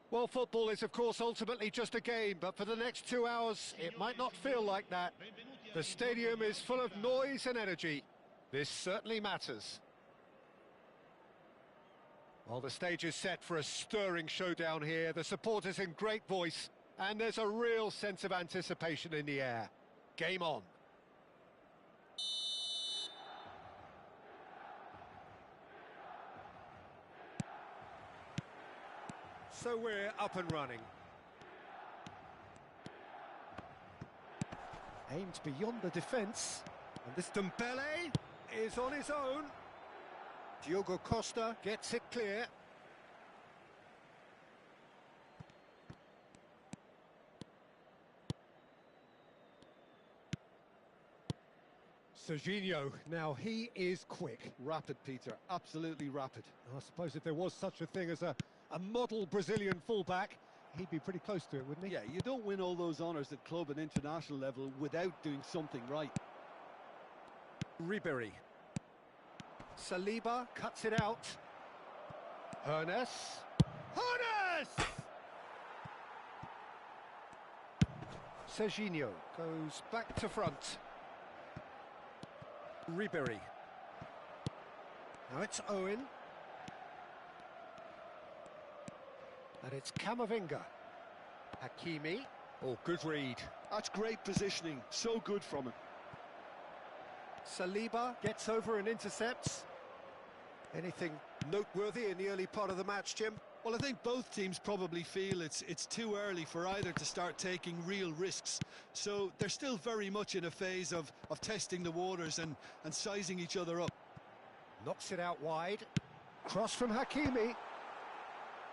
Well, football is, of course, ultimately just a game, but for the next 2 hours, it might not feel like that. The stadium is full of noise and energy. This certainly matters. Well, the stage is set for a stirring showdown here. The supporters in great voice, and there's a real sense of anticipation in the air. Game on. So we're up and running. Aimed beyond the defence. And this Dembele is on his own. Diogo Costa gets it clear. Serginho, now he is quick. Rapid, Peter, absolutely rapid. I suppose if there was such a thing as a model Brazilian fullback, he'd be pretty close to it, wouldn't he? Yeah, you don't win all those honours at club and international level without doing something right. Ribéry. Saliba cuts it out. Hernes. Serginho goes back to front. Ribéry. Now it's Owen. And it's Camavinga. Hakimi. Oh, good read. That's great positioning. So good from him. Saliba gets over and intercepts. Anything noteworthy in the early part of the match, Jim? Well, I think both teams probably feel it's too early for either to start taking real risks. So they're still very much in a phase of testing the waters and sizing each other up. Knocks it out wide. Cross from Hakimi.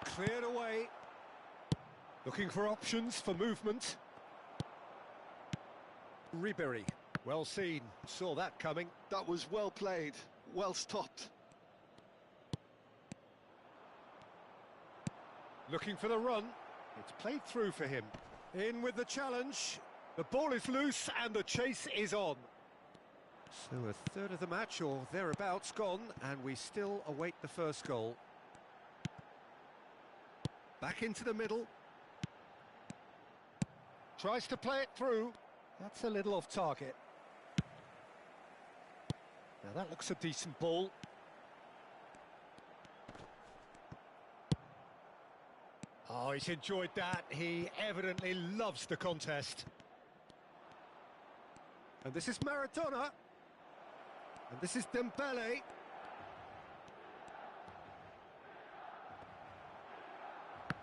Cleared away. Looking for options for movement. Ribéry. Well seen. Saw that coming. That was well played. Well stopped. Looking for the run. It's played through for him. In with the challenge. The ball is loose and the chase is on. So a third of the match or thereabouts gone, and we still await the first goal. Back into the middle. Tries to play it through. That's a little off target. Now that looks a decent ball. Oh, he's enjoyed that. He evidently loves the contest. And this is Maradona. And this is Dembele.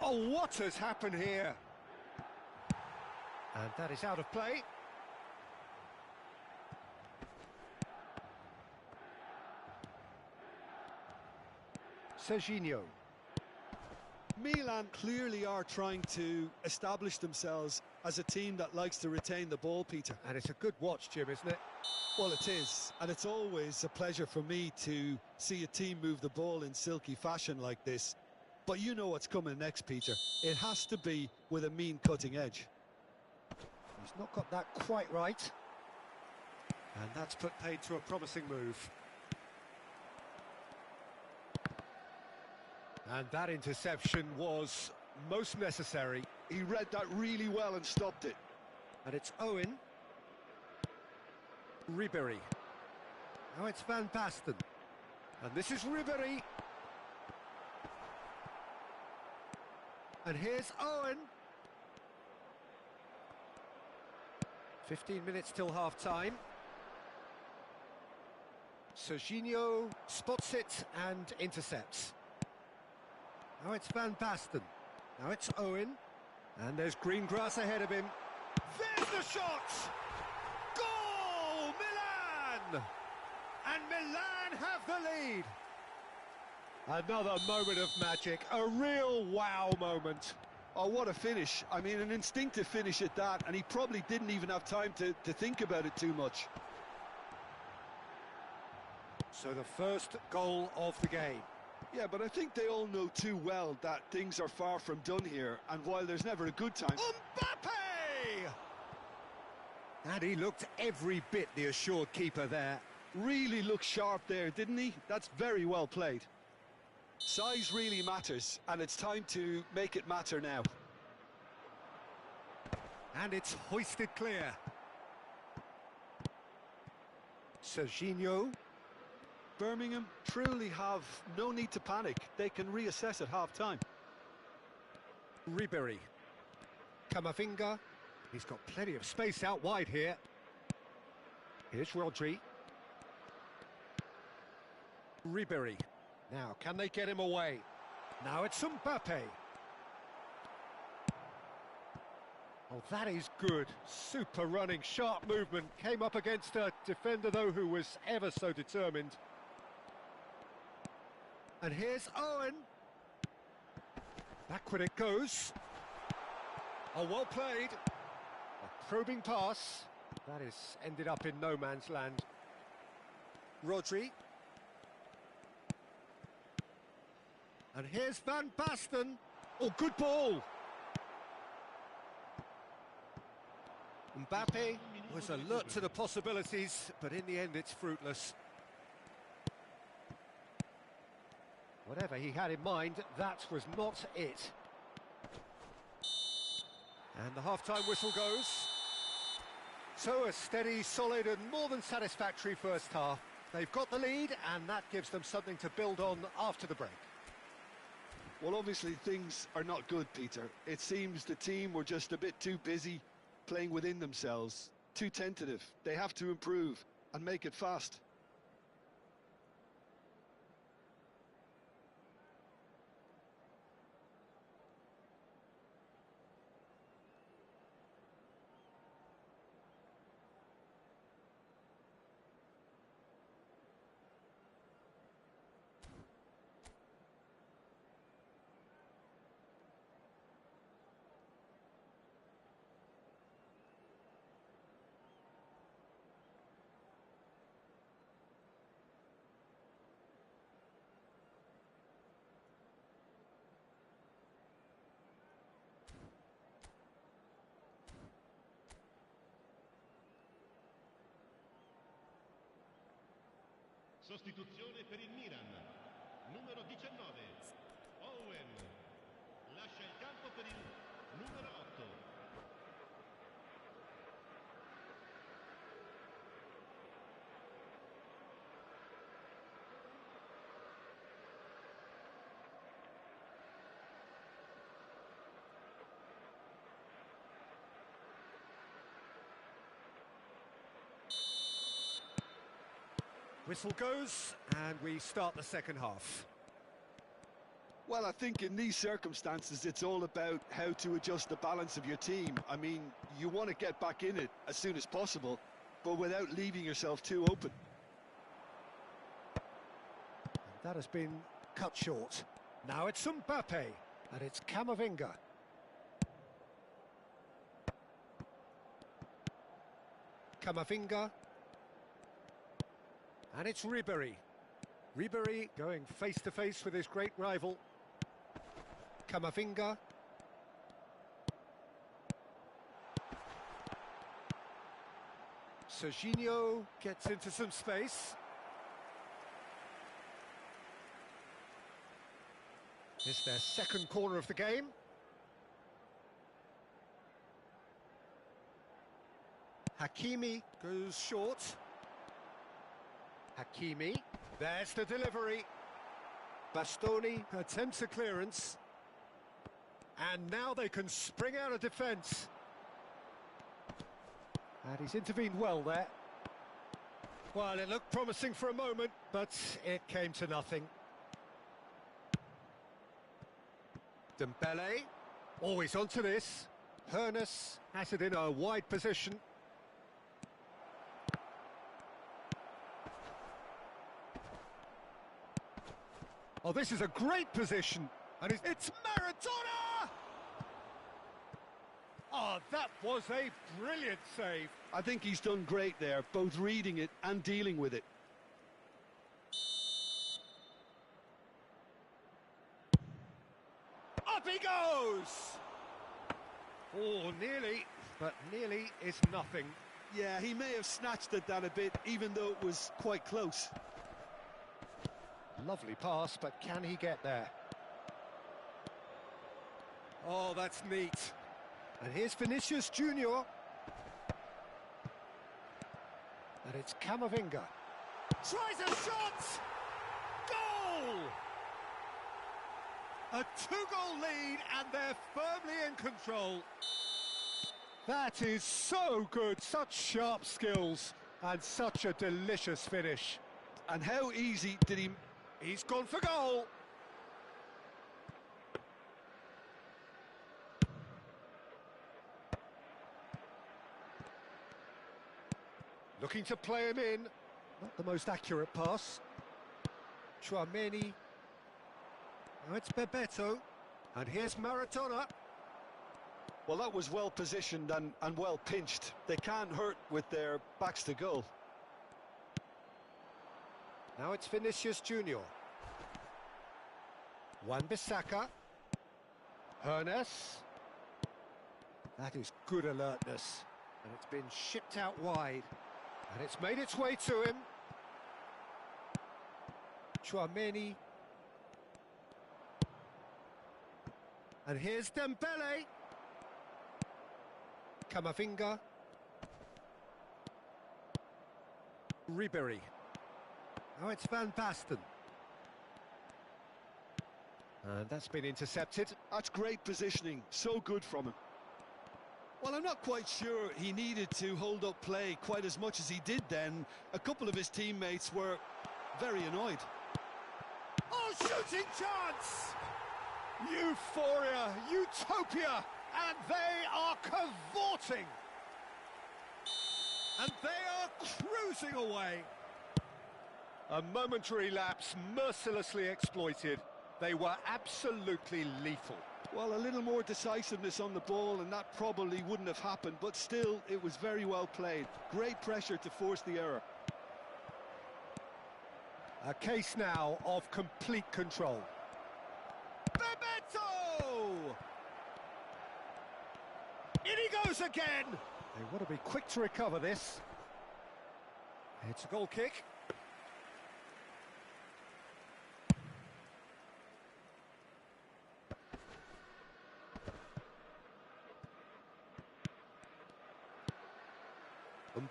Oh, what has happened here? And that is out of play. Serginho. Milan clearly are trying to establish themselves as a team that likes to retain the ball, Peter. And it's a good watch, Jim, isn't it? Well, it is. And it's always a pleasure for me to see a team move the ball in silky fashion like this. But you know what's coming next, Peter. It has to be with a mean cutting edge. He's not got that quite right. And that's put paid to a promising move. And that interception was most necessary. He read that really well and stopped it. And it's Owen. Ribéry. Now it's Van Basten. And this is Ribéry. And here's Owen. 15 minutes till half-time. Serginho spots it and intercepts. Now it's Van Basten. Now it's Owen. And there's green grass ahead of him. There's the shot! Goal! Milan! And Milan have the lead. Another moment of magic. A real wow moment. Oh, what a finish. I mean, an instinctive finish at that, and he probably didn't even have time to think about it too much. So the first goal of the game. Yeah, but I think they all know too well that things are far from done here, and while there's never a good time... Mbappe! And he looked every bit the assured keeper there. Really looked sharp there, didn't he? That's very well played. Size really matters, and it's time to make it matter now. And it's hoisted clear. Serginho. Birmingham truly have no need to panic. They can reassess at half-time. Ribery. Camavinga. He's got plenty of space out wide here. Here's Rodri. Ribery. Now, can they get him away? Now it's Mbappe. Oh, that is good. Super running, sharp movement. Came up against a defender, though, who was ever so determined. And here's Owen. Backward it goes. Oh, well played. A probing pass. That is ended up in no man's land. Rodri. And here's Van Basten. Oh, good ball. Mbappe was alert to the possibilities, but in the end it's fruitless. Whatever he had in mind, that was not it. And the half-time whistle goes. So a steady, solid and more than satisfactory first half. They've got the lead and that gives them something to build on after the break. Well, obviously things are not good, Peter. It seems the team were just a bit too busy playing within themselves, too tentative. They have to improve and make it fast. Sostituzione per il Milan, numero 19, Owen, lascia il campo per il numero 8. Whistle goes, and we start the second half. Well, I think in these circumstances, it's all about how to adjust the balance of your team. I mean, you want to get back in it as soon as possible, but without leaving yourself too open. And that has been cut short. Now it's Mbappe, and it's Camavinga. Camavinga. And it's Ribery. Ribery going face-to-face with his great rival. Camavinga. Serginho gets into some space. It's their second corner of the game. Hakimi goes short. Hakimi, there's the delivery. Bastoni attempts a clearance. And now they can spring out of defence. And he's intervened well there. Well, it looked promising for a moment, but it came to nothing. Dembele, always onto this. Hoeneß has it in a wide position. Oh, this is a great position, and it's Maradona! Oh, that was a brilliant save. I think he's done great there, both reading it and dealing with it. Up he goes! Oh, nearly, but nearly is nothing. Yeah, he may have snatched at that a bit, even though it was quite close. Lovely pass, but can he get there? Oh, that's neat. And here's Vinicius Junior. And it's Camavinga. Tries a shot! Goal! A two-goal lead, and they're firmly in control. That is so good, such sharp skills, and such a delicious finish. And how easy did he... He's gone for goal. Looking to play him in. Not the most accurate pass. Chouameni. Now it's Bebeto. And here's Maradona. Well, that was well positioned and well pinched. They can't hurt with their backs to goal. Now it's Vinicius Junior. Wan-Bissaka. Hernes. That is good alertness. And it's been shipped out wide. And it's made its way to him. Chouameni. And here's Dembele. Camavinga. Ribery. Now it's Van Basten. And that's been intercepted. That's great positioning, so good from him. Well, I'm not quite sure he needed to hold up play quite as much as he did then. A couple of his teammates were very annoyed. Oh, shooting chance! Euphoria, utopia, and they are cavorting. And they are cruising away. A momentary lapse mercilessly exploited. They were absolutely lethal. Well, a little more decisiveness on the ball and that probably wouldn't have happened, but still, it was very well played. Great pressure to force the error. A case now of complete control. Bebeto! In he goes again! They want to be quick to recover this. It's a goal kick.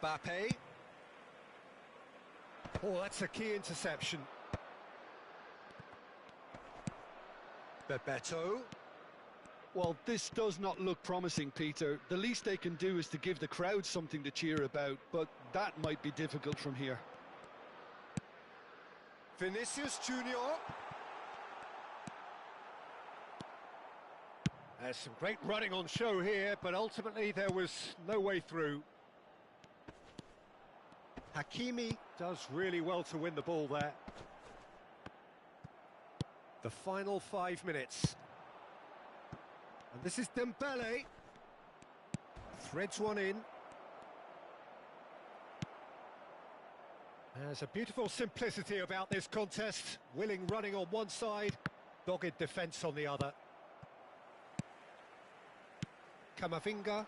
Mbappe. Oh, that's a key interception. Bebeto. Well, this does not look promising, Peter. The least they can do is to give the crowd something to cheer about, but that might be difficult from here. Vinicius Junior. There's some great running on show here, but ultimately there was no way through. Hakimi does really well to win the ball there. The final 5 minutes. And this is Dembele. Threads one in. There's a beautiful simplicity about this contest. Willing running on one side, dogged defence on the other. Camavinga.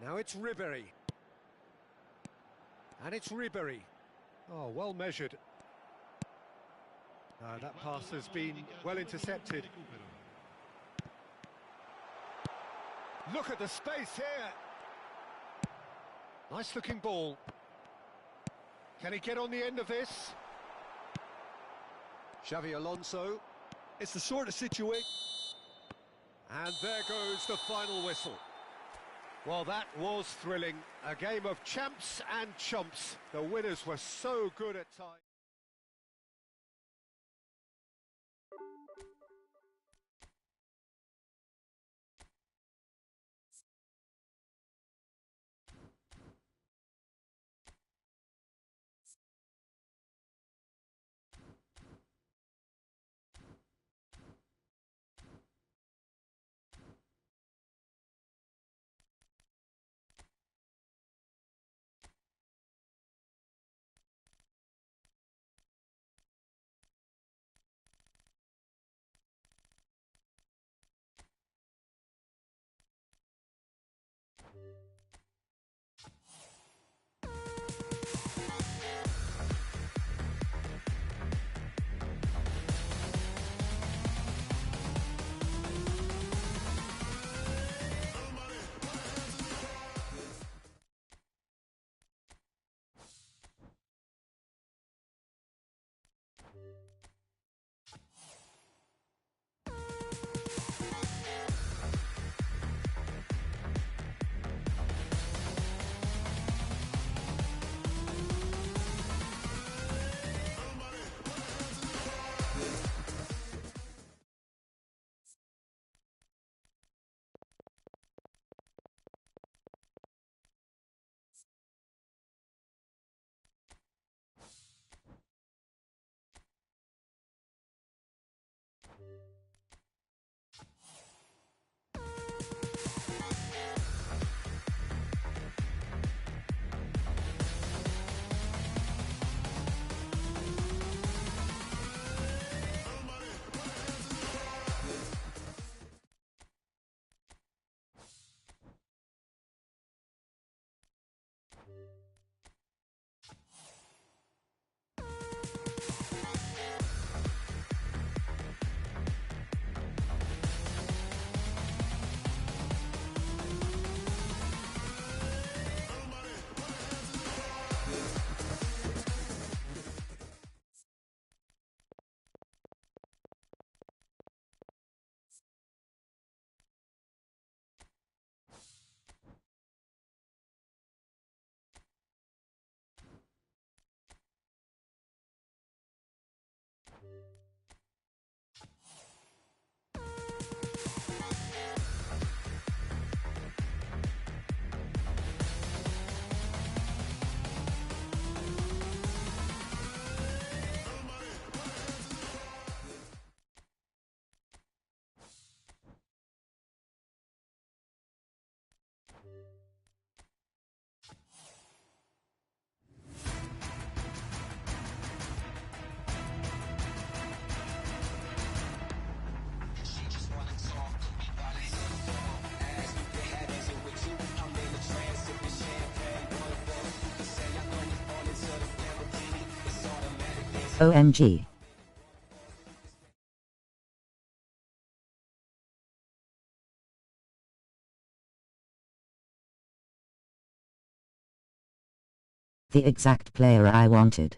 Now it's Ribery. And it's Ribery. Oh, well measured. That pass has been well intercepted. Look at the space here. Nice looking ball. Can he get on the end of this? Xavi Alonso. It's the sort of situation... And there goes the final whistle. Well, that was thrilling. A game of champs and chumps. The winners were so good at times. OMG. The exact player I wanted.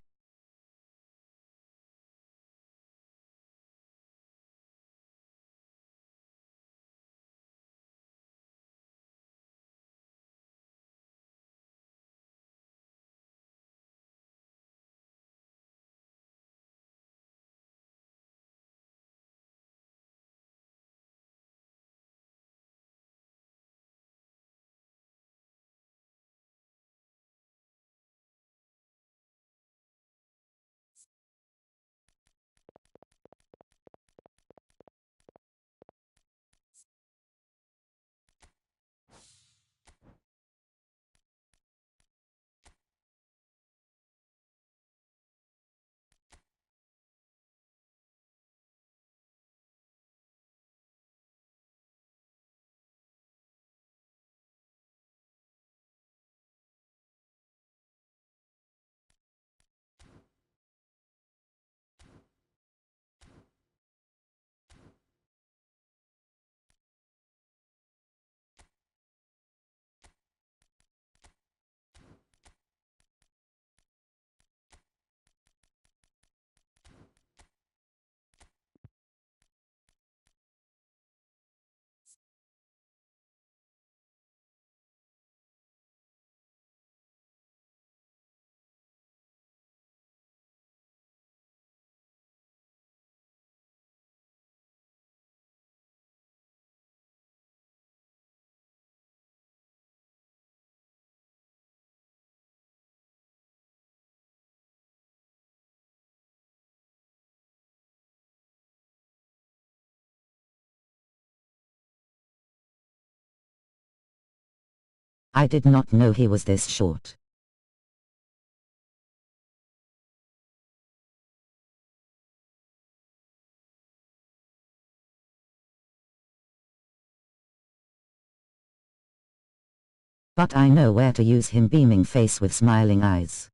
I did not know he was this short. But I know where to use him, beaming face with smiling eyes.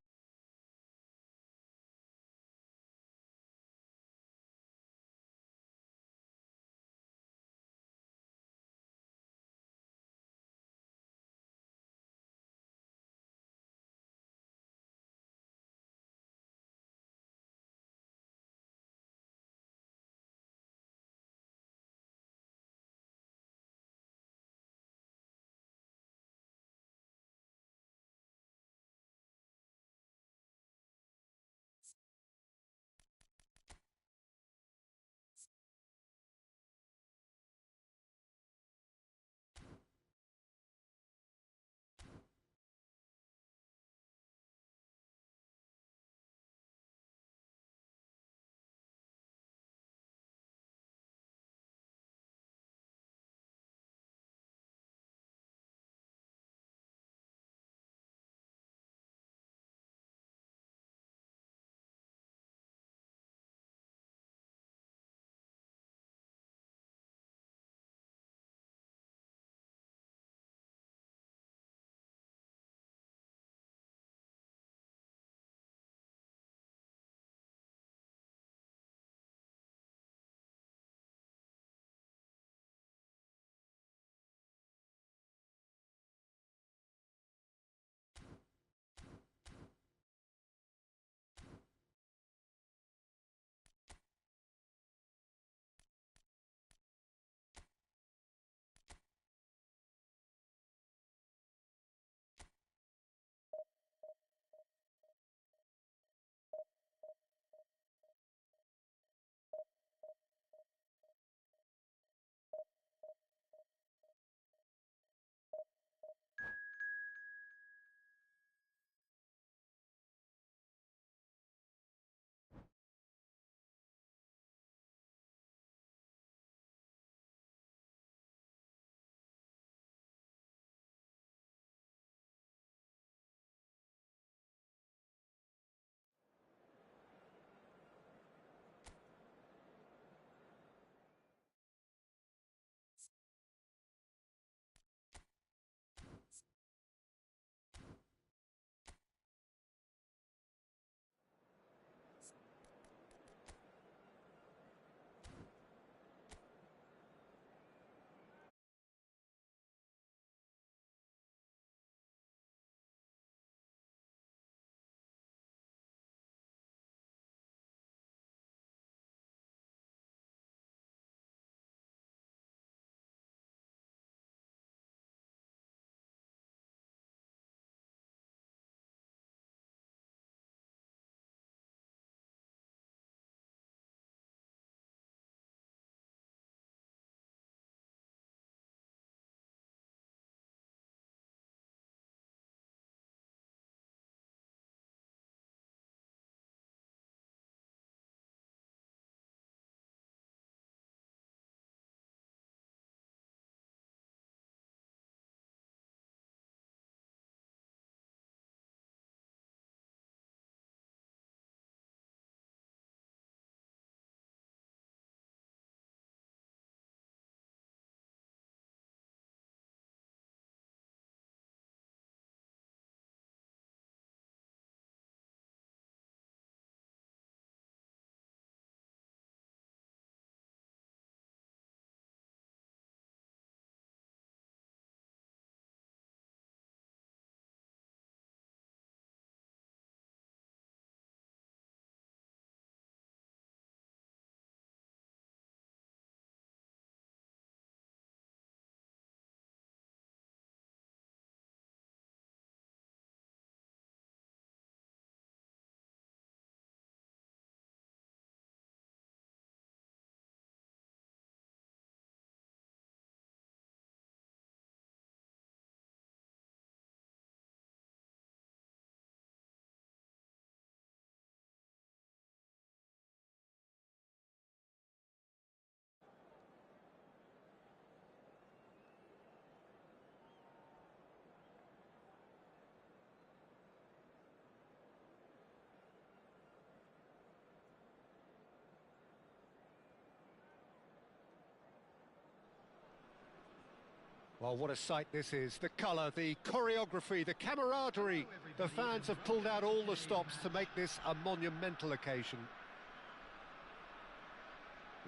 Well, what a sight this is. The colour, the choreography, the camaraderie. The fans have pulled out all the stops to make this a monumental occasion.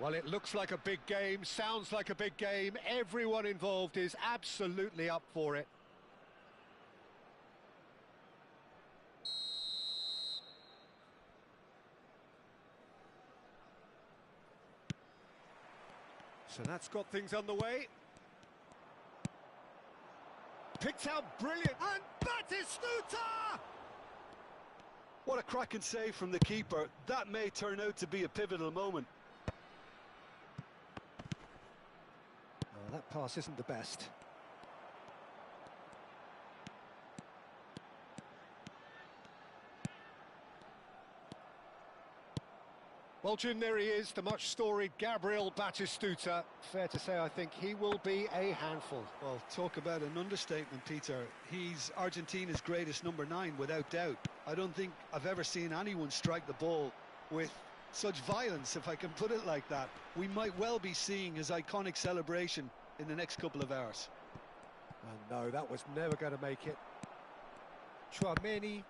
Well, it looks like a big game, sounds like a big game. Everyone involved is absolutely up for it. So that's got things underway. Picked out brilliant, and Batistuta! What a cracking save from the keeper. That may turn out to be a pivotal moment. Oh, that pass isn't the best. Well, Jim, there he is, the much-storied Gabriel Batistuta. Fair to say, I think he will be a handful. Well, talk about an understatement, Peter. He's Argentina's greatest number 9, without doubt. I don't think I've ever seen anyone strike the ball with such violence, if I can put it like that. We might well be seeing his iconic celebration in the next couple of hours. Oh, no, that was never going to make it. Chouameni.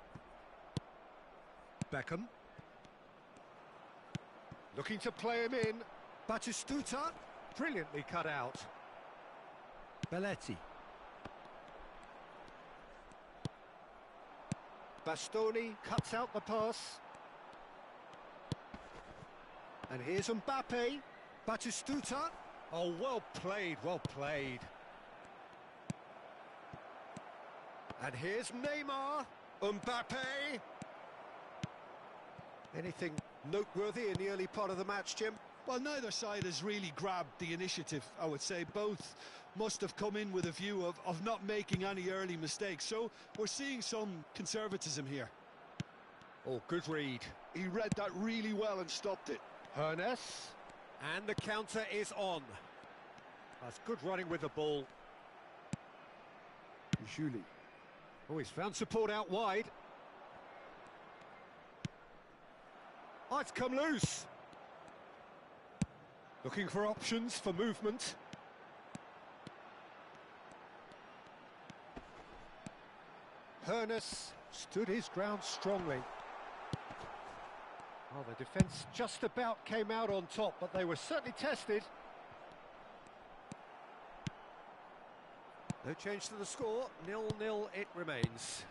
Beckham. Looking to play him in. Batistuta, brilliantly cut out. Belletti. Bastoni cuts out the pass. And here's Mbappe. Batistuta. Oh, well played, well played. And here's Neymar. Mbappe. Anything noteworthy in the early part of the match, Jim? Well, neither side has really grabbed the initiative, I would say. Both must have come in with a view of not making any early mistakes. So we're seeing some conservatism here. Oh, good read. He read that really well and stopped it. Hernes. And the counter is on. That's good running with the ball. Julie. Oh, he's found support out wide. Oh, it's come loose. Looking for options for movement. Hernes stood his ground strongly. Well, the defence just about came out on top, but they were certainly tested. No change to the score, 0-0 it remains.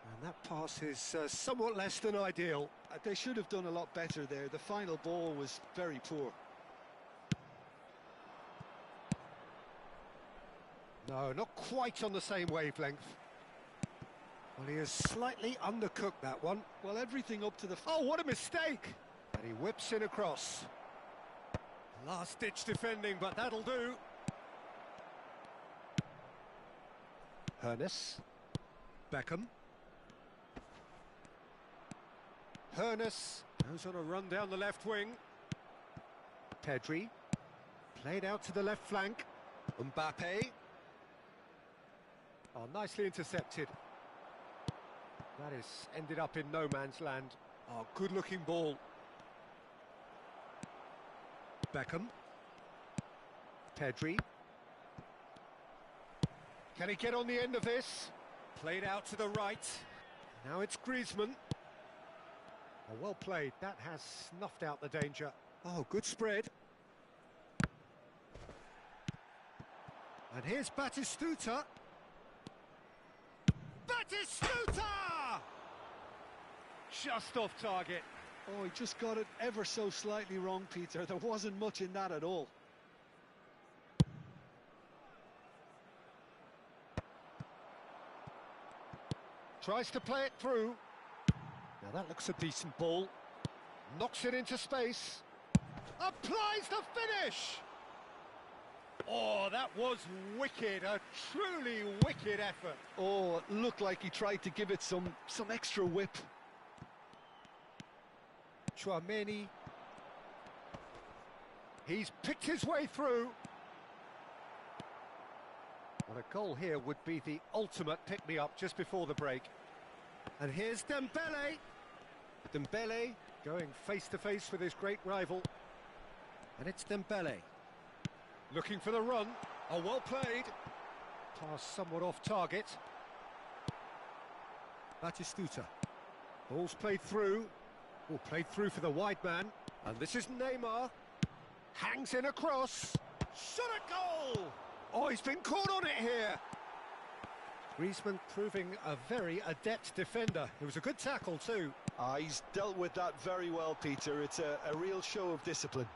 And that pass is somewhat less than ideal. They should have done a lot better there. The final ball was very poor. No, not quite on the same wavelength. Well, he has slightly undercooked that one. Well, everything up to the... Oh, what a mistake! And he whips in across. Last-ditch defending, but that'll do. Hernes. Beckham. Hernes goes on a run down the left wing. Pedri. Played out to the left flank. Mbappe. Oh, nicely intercepted. That is ended up in no man's land. Oh, good-looking ball. Beckham. Pedri. Can he get on the end of this? Played out to the right. Now it's Griezmann. Oh, well played. That has snuffed out the danger. Oh, good spread. And here's Batistuta. Batistuta! Just off target. Oh, he just got it ever so slightly wrong, Peter. There wasn't much in that at all. Tries to play it through. Now that looks a decent ball. Knocks it into space. Applies the finish! Oh, that was wicked. A truly wicked effort. Oh, it looked like he tried to give it some extra whip. Chouameni. He's picked his way through. Well, a goal here would be the ultimate pick-me-up just before the break. And here's Dembele. Dembele going face-to-face with his great rival. And it's Dembele. Looking for the run. Oh, well played. Pass somewhat off target. Batistuta. Ball's played through. Ball played through for the wide man. And this is Neymar. Hangs in a cross. Shot a goal! Oh, he's been caught on it here. Griezmann proving a very adept defender. It was a good tackle too. He's dealt with that very well, Peter. It's a real show of discipline.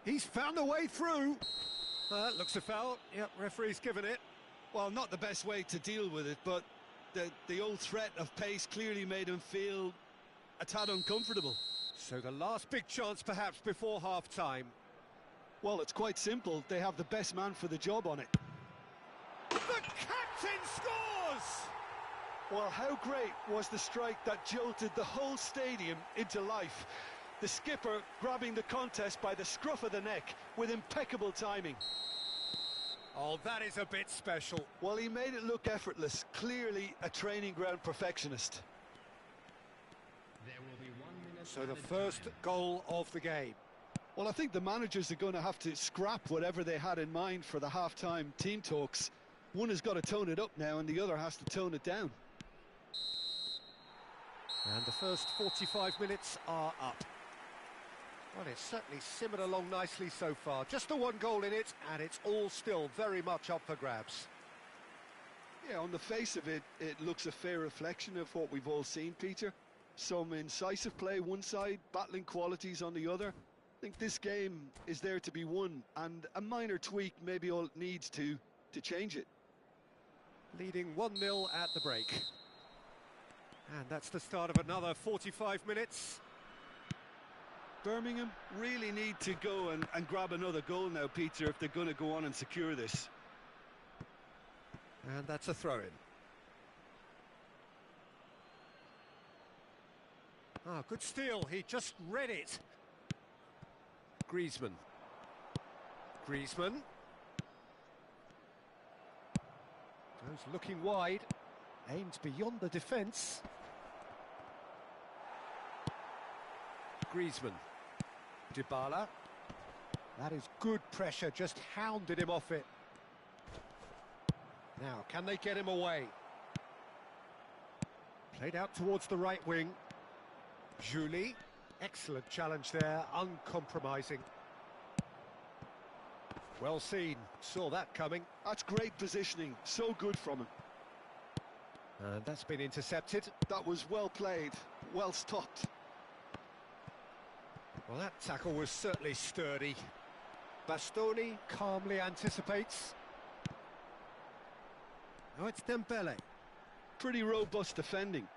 He's found a way through. Looks a foul. Yep, referee's given it. Well, not the best way to deal with it, but the old threat of pace clearly made him feel a tad uncomfortable. So the last big chance perhaps before half-time. Well, it's quite simple. They have the best man for the job on it. The captain scores! Well, how great was the strike that jolted the whole stadium into life? The skipper grabbing the contest by the scruff of the neck with impeccable timing. Oh, that is a bit special. Well, he made it look effortless. Clearly a training ground perfectionist. There will be 1 minute. So the first goal of the game. Well, I think the managers are going to have to scrap whatever they had in mind for the half-time team talks. One has got to tone it up now and the other has to tone it down. And the first 45 minutes are up. Well, it's certainly simmered along nicely so far. Just the one goal in it, and it's all still very much up for grabs. Yeah, on the face of it, it looks a fair reflection of what we've all seen, Peter. Some incisive play one side, battling qualities on the other. I think this game is there to be won, and a minor tweak maybe all it needs to change it. Leading 1-0 at the break. And that's the start of another 45 minutes. Birmingham really need to go and grab another goal now, Peter, if they're going to go on and secure this. And that's a throw-in. Ah, good steal. He just read it. Griezmann. Griezmann. Goes looking wide. Aimed beyond the defence. Griezmann. Dybala. That is good pressure, just hounded him off it. Now, can they get him away? Played out towards the right wing. Julie. Excellent challenge there, uncompromising. Well seen, saw that coming. That's great positioning, so good from him. And that's been intercepted. That was well played, well stopped. Well, that tackle was certainly sturdy. Bastoni calmly anticipates. Now it's Dembele. Pretty robust defending.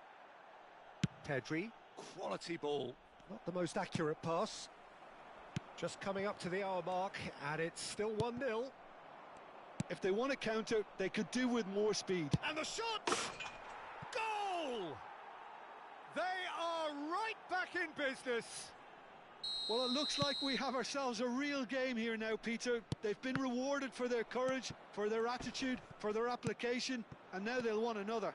Pedri, quality ball. Not the most accurate pass. Just coming up to the hour mark, and it's still 1-0. If they want to counter, they could do with more speed. And the shot! Goal! They are right back in business. Well, it looks like we have ourselves a real game here now, Peter. They've been rewarded for their courage, for their attitude, for their application, and now they'll want another.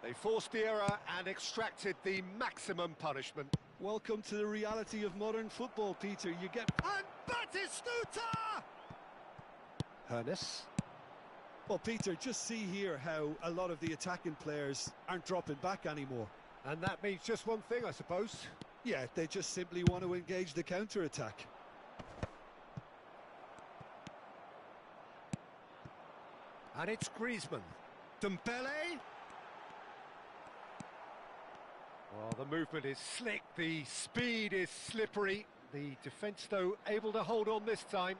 They forced the error and extracted the maximum punishment. Welcome to the reality of modern football, Peter. You get... And Batistuta! Hernes. Well, Peter, just see here how a lot of the attacking players aren't dropping back anymore. And that means just one thing, I suppose. Yeah, they just simply want to engage the counter-attack. And it's Griezmann. Dembele. Well, the movement is slick, the speed is slippery. The defence, though, able to hold on this time.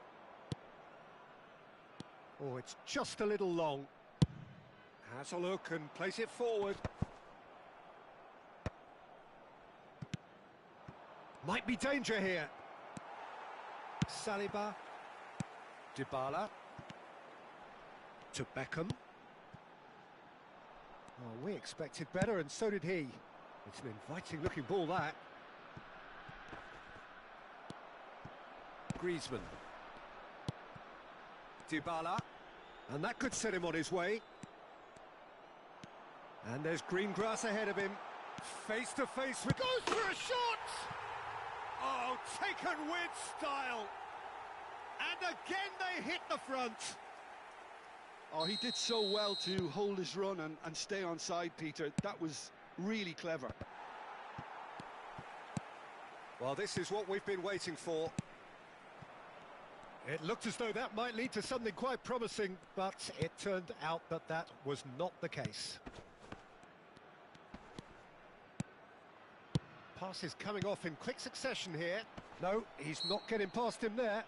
Oh, it's just a little long. Has a look and plays it forward. Might be danger here. Saliba. Dybala. To Beckham. Oh, we expected better, and so did he. It's an inviting-looking ball, that. Griezmann. Dybala. And that could set him on his way. And there's green grass ahead of him. Face to face with... Goes for a shot! Oh, taken with style. And again they hit the front. Oh, he did so well to hold his run and stay on side, Peter. That was really clever. Well, this is what we've been waiting for. It looked as though that might lead to something quite promising, but it turned out that that was not the case. Pass is coming off in quick succession here. No, he's not getting past him there.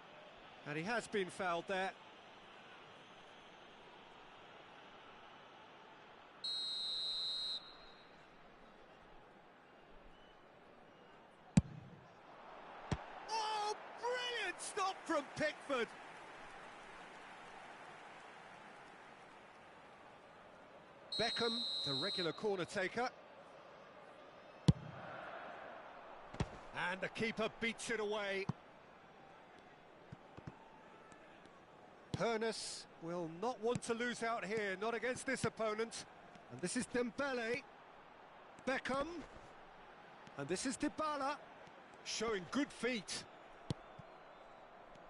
And he has been fouled there. Oh, brilliant stop from Pickford. Beckham, the regular corner taker. And the keeper beats it away. Pernas will not want to lose out here, not against this opponent. And this is Dembele. Beckham. And this is Dybala, showing good feet.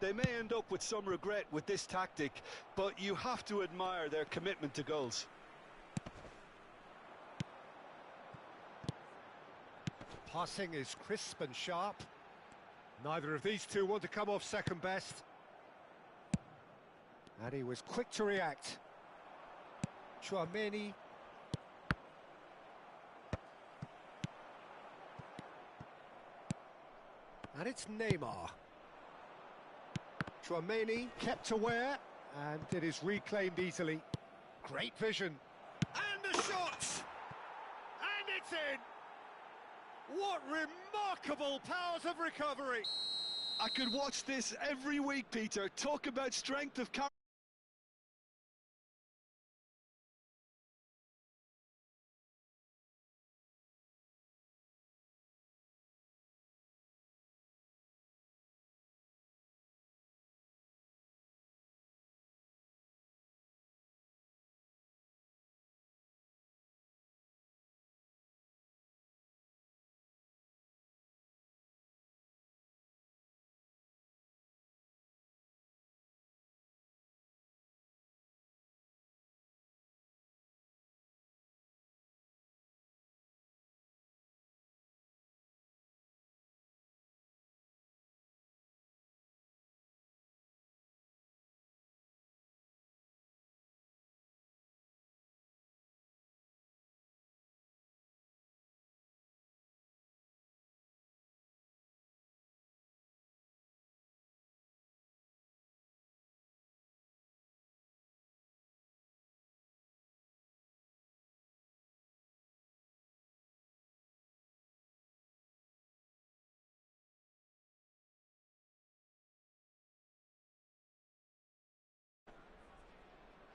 They may end up with some regret with this tactic, but you have to admire their commitment to goals. Passing is crisp and sharp. Neither of these two want to come off second best. And he was quick to react. Tchouaméni. And it's Neymar. Tchouaméni kept aware, and it is reclaimed easily. Great vision. And the shot! And it's in! What remarkable powers of recovery! I could watch this every week, Peter. Talk about strength of character.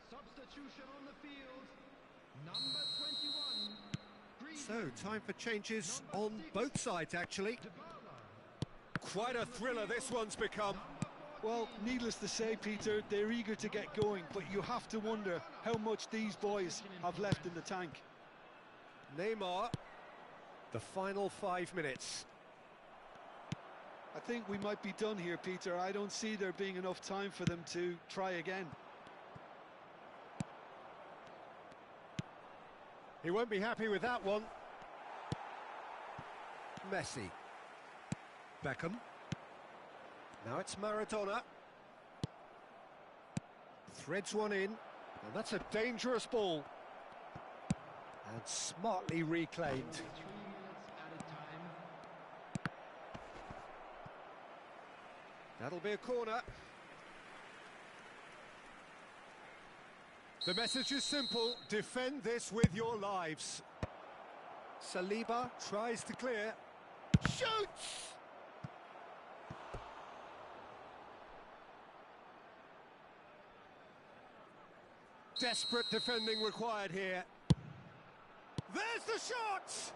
Substitution on the field, number 21. So, time for changes on both sides, actually. Quite a thriller this one's become. Well, needless to say, Peter, they're eager to get going, but you have to wonder how much these boys have left in the tank. Neymar, the final 5 minutes. I think we might be done here, Peter. I don't see there being enough time for them to try again. He won't be happy with that one. Messi. Beckham. Now it's Maradona. Threads one in, and that's a dangerous ball. And smartly reclaimed. 3 minutes added time. That'll be a corner. The message is simple: defend this with your lives. Saliba tries to clear. Shoots! Desperate defending required here. There's the shot!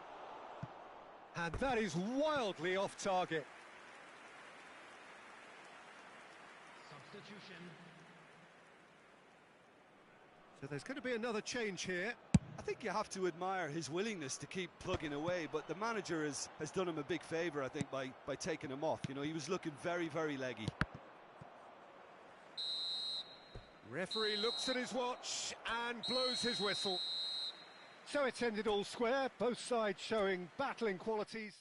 And that is wildly off target. Substitution. So there's going to be another change here. I think you have to admire his willingness to keep plugging away, but the manager has done him a big favour, I think, by taking him off. You know, he was looking very, very leggy. Referee looks at his watch and blows his whistle. So it's ended all square, both sides showing battling qualities.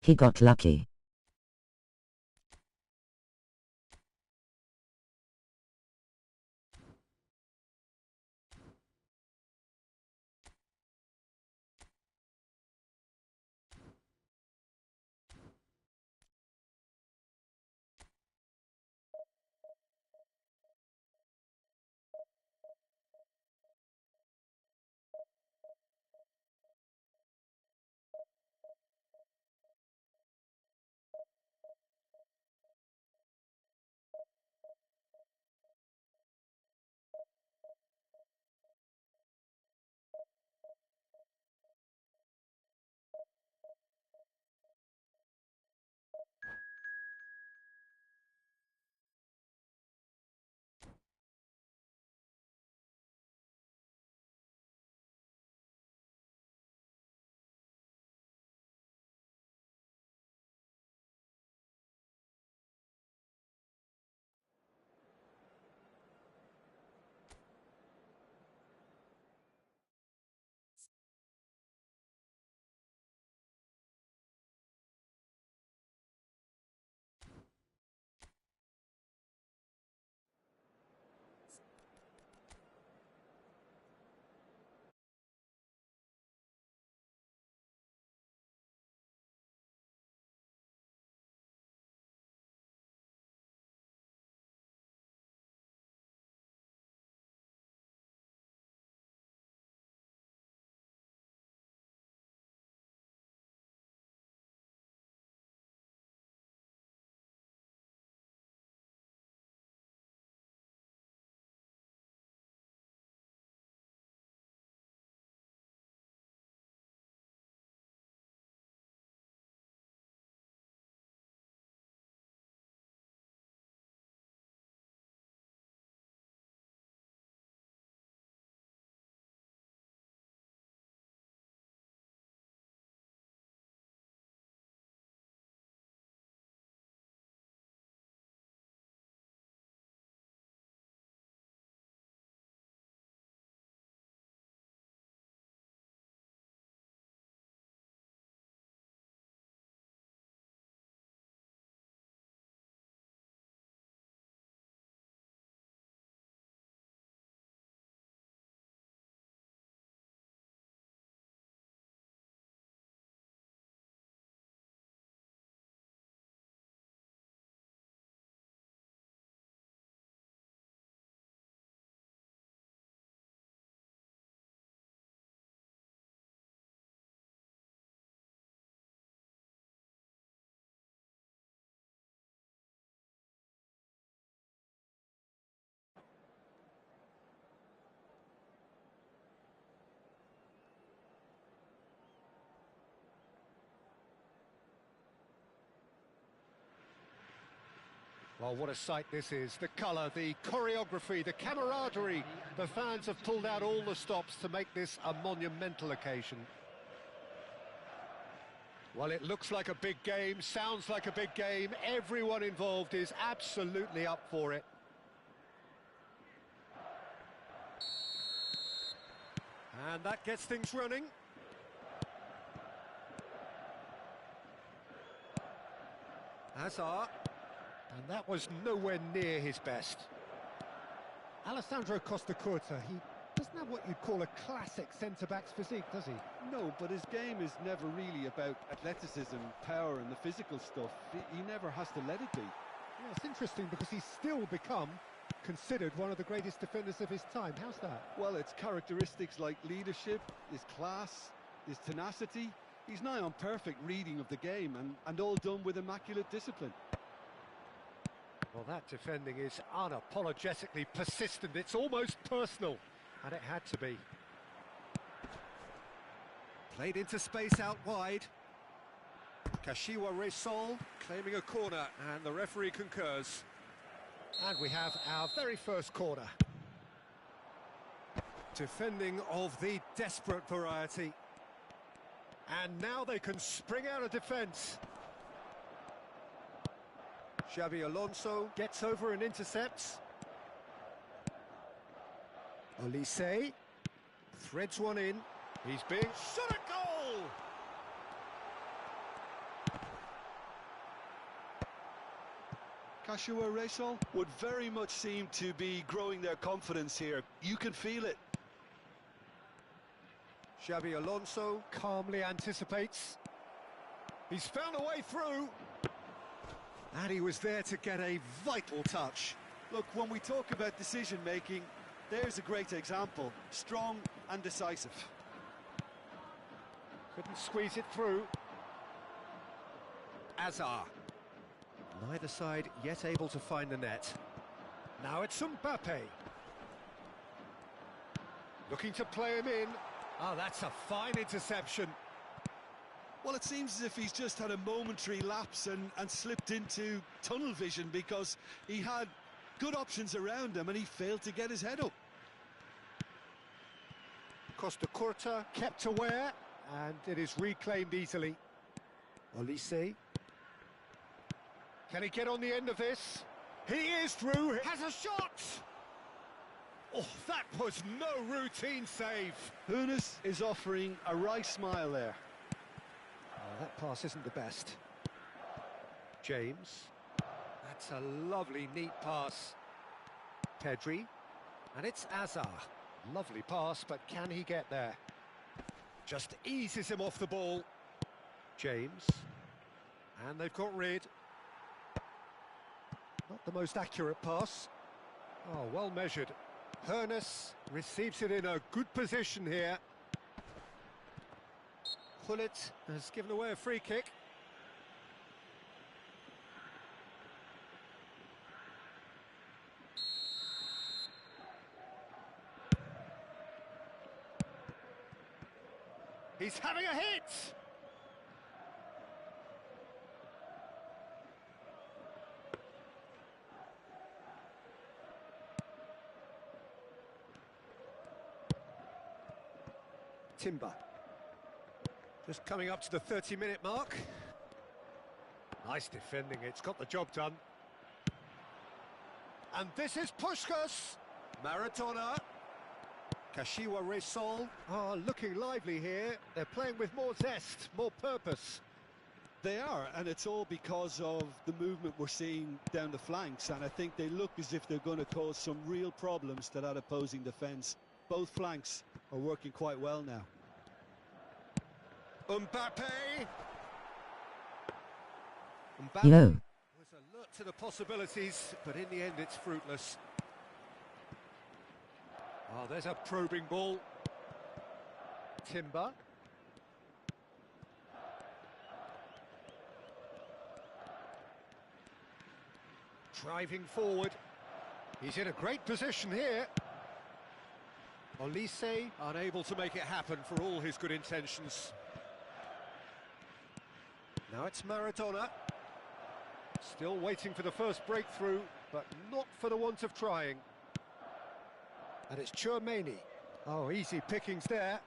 He got lucky. Well, what a sight this is. The colour, the choreography, the camaraderie. The fans have pulled out all the stops to make this a monumental occasion. Well, it looks like a big game, sounds like a big game. Everyone involved is absolutely up for it. And that gets things running. Hazard. And that was nowhere near his best. Alessandro Costacurta, he doesn't have what you'd call a classic centre-back's physique, does he? No, but his game is never really about athleticism, power and the physical stuff. He never has to let it be. Yeah, it's interesting because he's still become considered one of the greatest defenders of his time. How's that? Well, it's characteristics like leadership, his class, his tenacity. He's nigh on perfect reading of the game and all done with immaculate discipline. Well, that defending is unapologetically persistent. It's almost personal, and it had to be. Played into space out wide. Kashiwa Resol claiming a corner, and the referee concurs. And we have our very first corner. Defending of the desperate variety. And now they can spring out of defence. Xabi Alonso gets over and intercepts. Olise threads one in. He's being shot at goal! Kashiwa Resol would very much seem to be growing their confidence here. You can feel it. Xabi Alonso calmly anticipates. He's found a way through. And he was there to get a vital touch. Look, when we talk about decision-making, there's a great example. Strong and decisive. Couldn't squeeze it through. Azar. Neither side yet able to find the net. Now it's Mbappe. Looking to play him in. Oh, that's a fine interception. Well, it seems as if he's just had a momentary lapse and slipped into tunnel vision, because he had good options around him and he failed to get his head up. Costa Curta kept aware, and it is reclaimed easily. Olise. Can he get on the end of this? He is through, has a shot! Oh, that was no routine save. Hoeneß is offering a right smile there. Oh, that pass isn't the best. James. That's a lovely, neat pass. Pedri. And it's Azar. Lovely pass, but can he get there? Just eases him off the ball. James. And they've got rid. Not the most accurate pass. Oh, well measured. Hoeneß receives it in a good position here. Gullit has given away a free kick. He's having a hit! Timber. Just coming up to the 30-minute mark. Nice defending, it's got the job done. And this is Puskás. Maradona. Kashiwa Resol are looking lively here. They're playing with more zest, more purpose. They are, and it's all because of the movement we're seeing down the flanks, and I think they look as if they're going to cause some real problems to that opposing defence. Both flanks are working quite well now. Mbappe Yo. was alert to the possibilities, but in the end it's fruitless. Oh, there's a probing ball. Timber. Driving forward. He's in a great position here. Olise unable to make it happen for all his good intentions. Now it's Maradona. Still waiting for the first breakthrough, but not for the want of trying. And it's Tchouaméni. Oh, easy pickings there.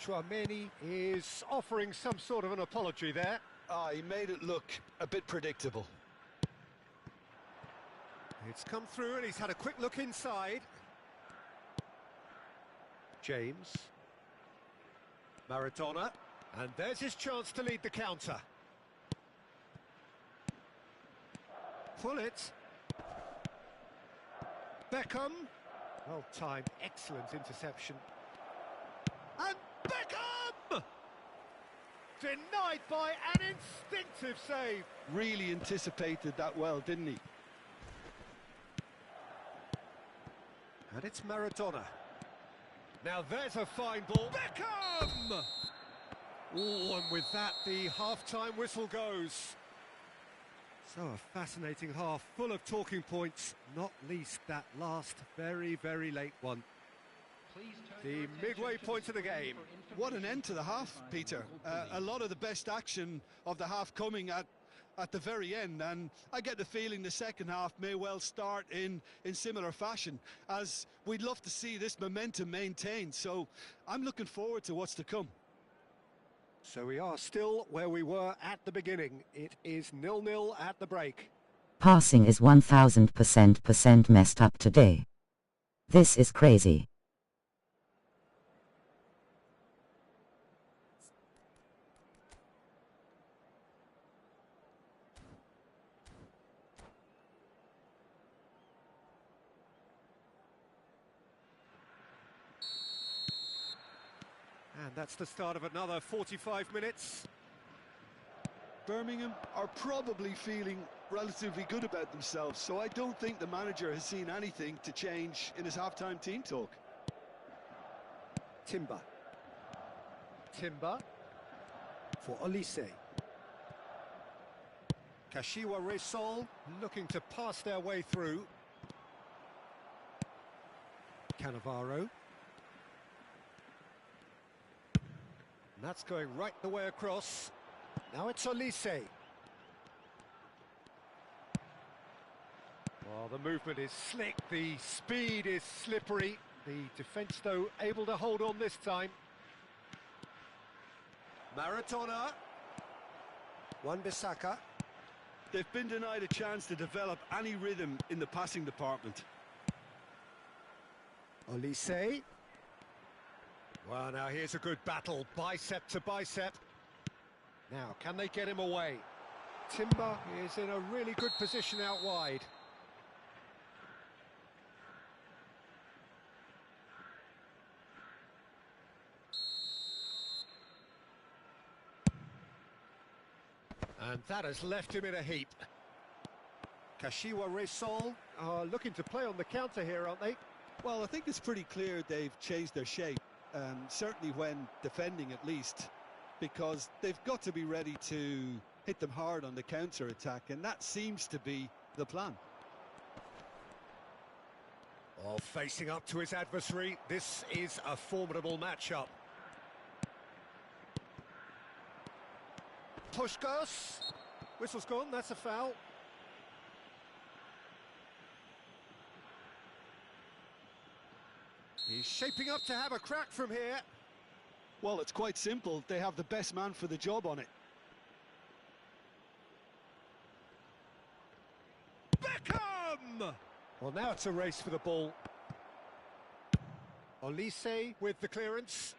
Tchouaméni is offering some sort of an apology there. He made it look a bit predictable. It's come through and he's had a quick look inside. James. Maradona. And there's his chance to lead the counter. Gullit. Beckham. Well timed, excellent interception. And Beckham! Denied by an instinctive save. Really anticipated that well, didn't he? And it's Maradona. Now there's a fine ball. Beckham! Oh, and with that, the half-time whistle goes. So a fascinating half, full of talking points, not least that last very, very late one. The midway point of the game. What an end to the half, Peter. A lot of the best action of the half coming at at the very end, and I get the feeling the second half may well start in similar fashion, as we'd love to see this momentum maintained. So I'm looking forward to what's to come. So we are still where we were at the beginning. It is 0-0 at the break. Passing is 1000% messed up today. This is crazy. And that's the start of another 45 minutes. Birmingham are probably feeling relatively good about themselves, so I don't think the manager has seen anything to change in his half-time team talk. Timber for Olise. Kashiwa Resol looking to pass their way through. Cannavaro. And that's going right the way across. Now it's Olise. Well, the movement is slick, the speed is slippery. The defence, though, able to hold on this time. Maratona. Wan-Bissaka. They've been denied a chance to develop any rhythm in the passing department. Olise. Well, now here's a good battle, bicep to bicep. Now, can they get him away? Timber is in a really good position out wide. And that has left him in a heap. Kashiwa Resol are looking to play on the counter here, aren't they? Well, I think it's pretty clear they've changed their shape, certainly when defending at least, because they've got to be ready to hit them hard on the counter-attack, and that seems to be the plan. Oh, facing up to his adversary, this is a formidable matchup. Puskás. Whistle's gone, that's a foul. He's shaping up to have a crack from here. Well, it's quite simple. They have the best man for the job on it. Beckham! Well, now it's a race for the ball. Olise with the clearance.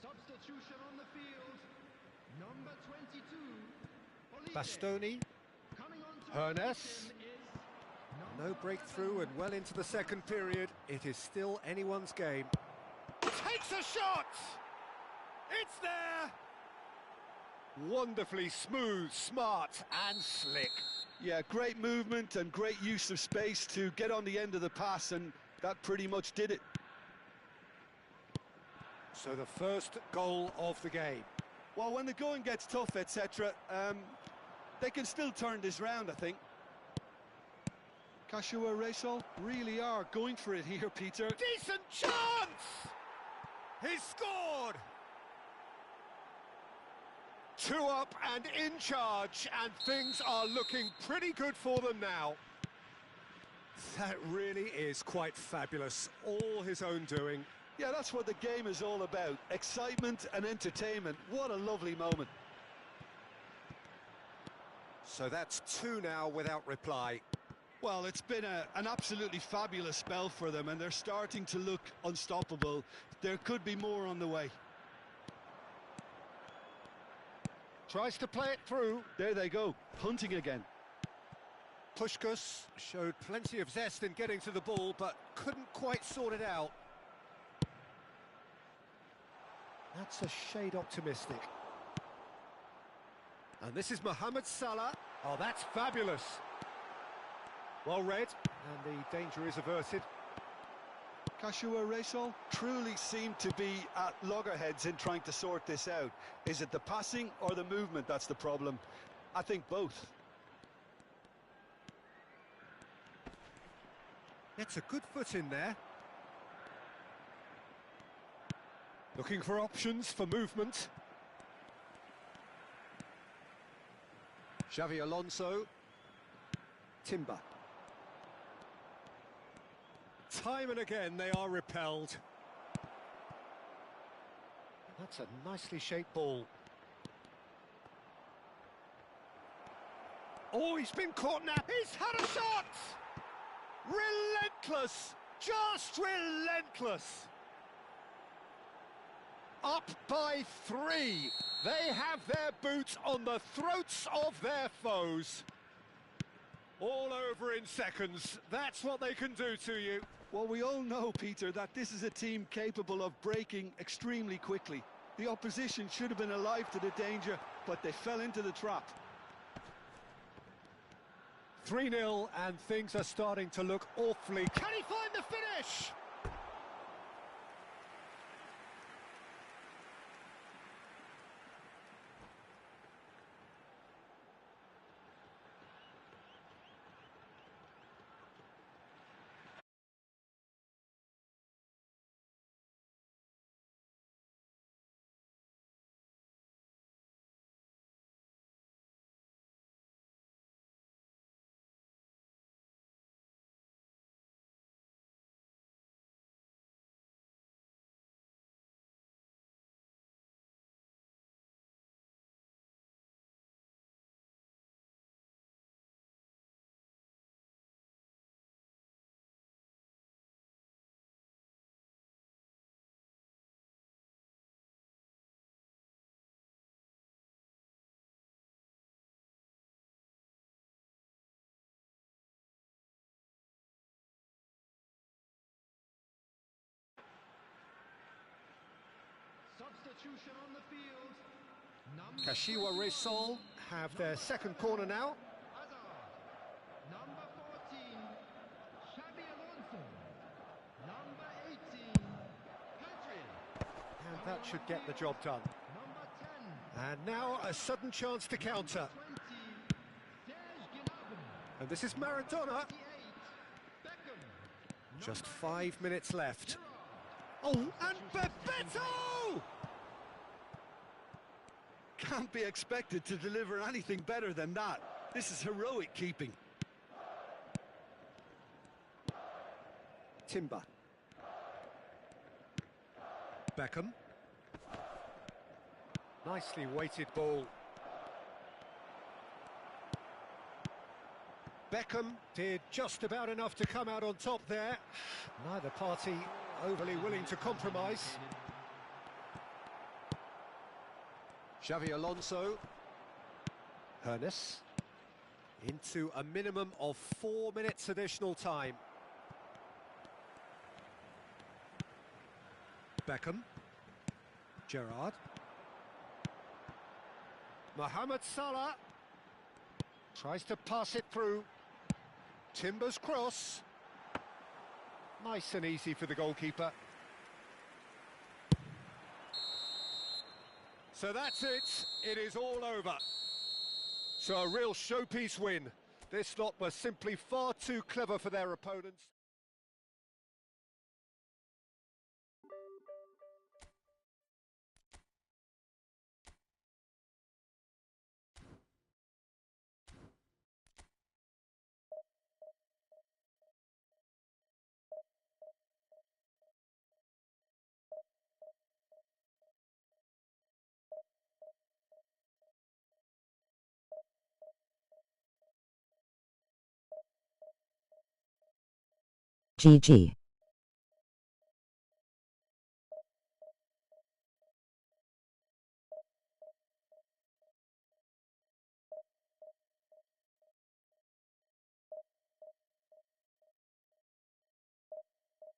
Substitution on the field. Number 22. Bastoni. Ernest. No breakthrough and well into the second period. It is still anyone's game. Takes a shot! It's there! Wonderfully smooth, smart and slick. Yeah, great movement and great use of space to get on the end of the pass, and that pretty much did it. So the first goal of the game. Well, when the going gets tough, etc., they can still turn this round, I think. Kashiwa Resol really are going for it here, Peter. Decent chance! He's scored! 2 up and in charge, and things are looking pretty good for them now. That really is quite fabulous. All his own doing. Yeah, that's what the game is all about. Excitement and entertainment. What a lovely moment. So that's 2 now without reply. Well, it's been an absolutely fabulous spell for them, and they're starting to look unstoppable. There could be more on the way. Tries to play it through. There they go, hunting again. Puskás showed plenty of zest in getting to the ball, but couldn't quite sort it out. That's a shade optimistic. And this is Mohamed Salah. Oh, that's fabulous. Well read, and the danger is averted. Kashua Resol truly seem to be at loggerheads in trying to sort this out. Is it the passing or the movement that's the problem? I think both. Gets a good foot in there. Looking for options for movement. Xavi Alonso. Timber. Time and again they are repelled. That's a nicely shaped ball. Oh, he's been caught now. He's had a shot! Relentless! Just relentless! Up by 3. They have their boots on the throats of their foes. All over in seconds. That's what they can do to you. Well, we all know, Peter, that this is a team capable of breaking extremely quickly. The opposition should have been alive to the danger, but they fell into the trap. 3-0, and things are starting to look awfully... Can he find the finish? Substitution on the field. Kashiwa Resol have their second corner now. Hazard. Number 14, Xabi Alonso. Number 18, Pedri. And that should get the job done. Number 10, And now a sudden chance to counter. 20, Serge Gnabry. And this is Maradona. 28, Beckham. Just Number 5 minutes left. Gerrard. Oh, and Bebeto! Can't be expected to deliver anything better than that. This is heroic keeping. Timber. Beckham. Nicely weighted ball. Beckham did just about enough to come out on top there. Neither party overly willing to compromise. Xavi Alonso. Hernes. Into a minimum of 4 minutes additional time. Beckham. Gerrard. Mohamed Salah. Tries to pass it through. Timber's cross. Nice and easy for the goalkeeper. So that's it. It is all over. So a real showpiece win. This lot were simply far too clever for their opponents. GG.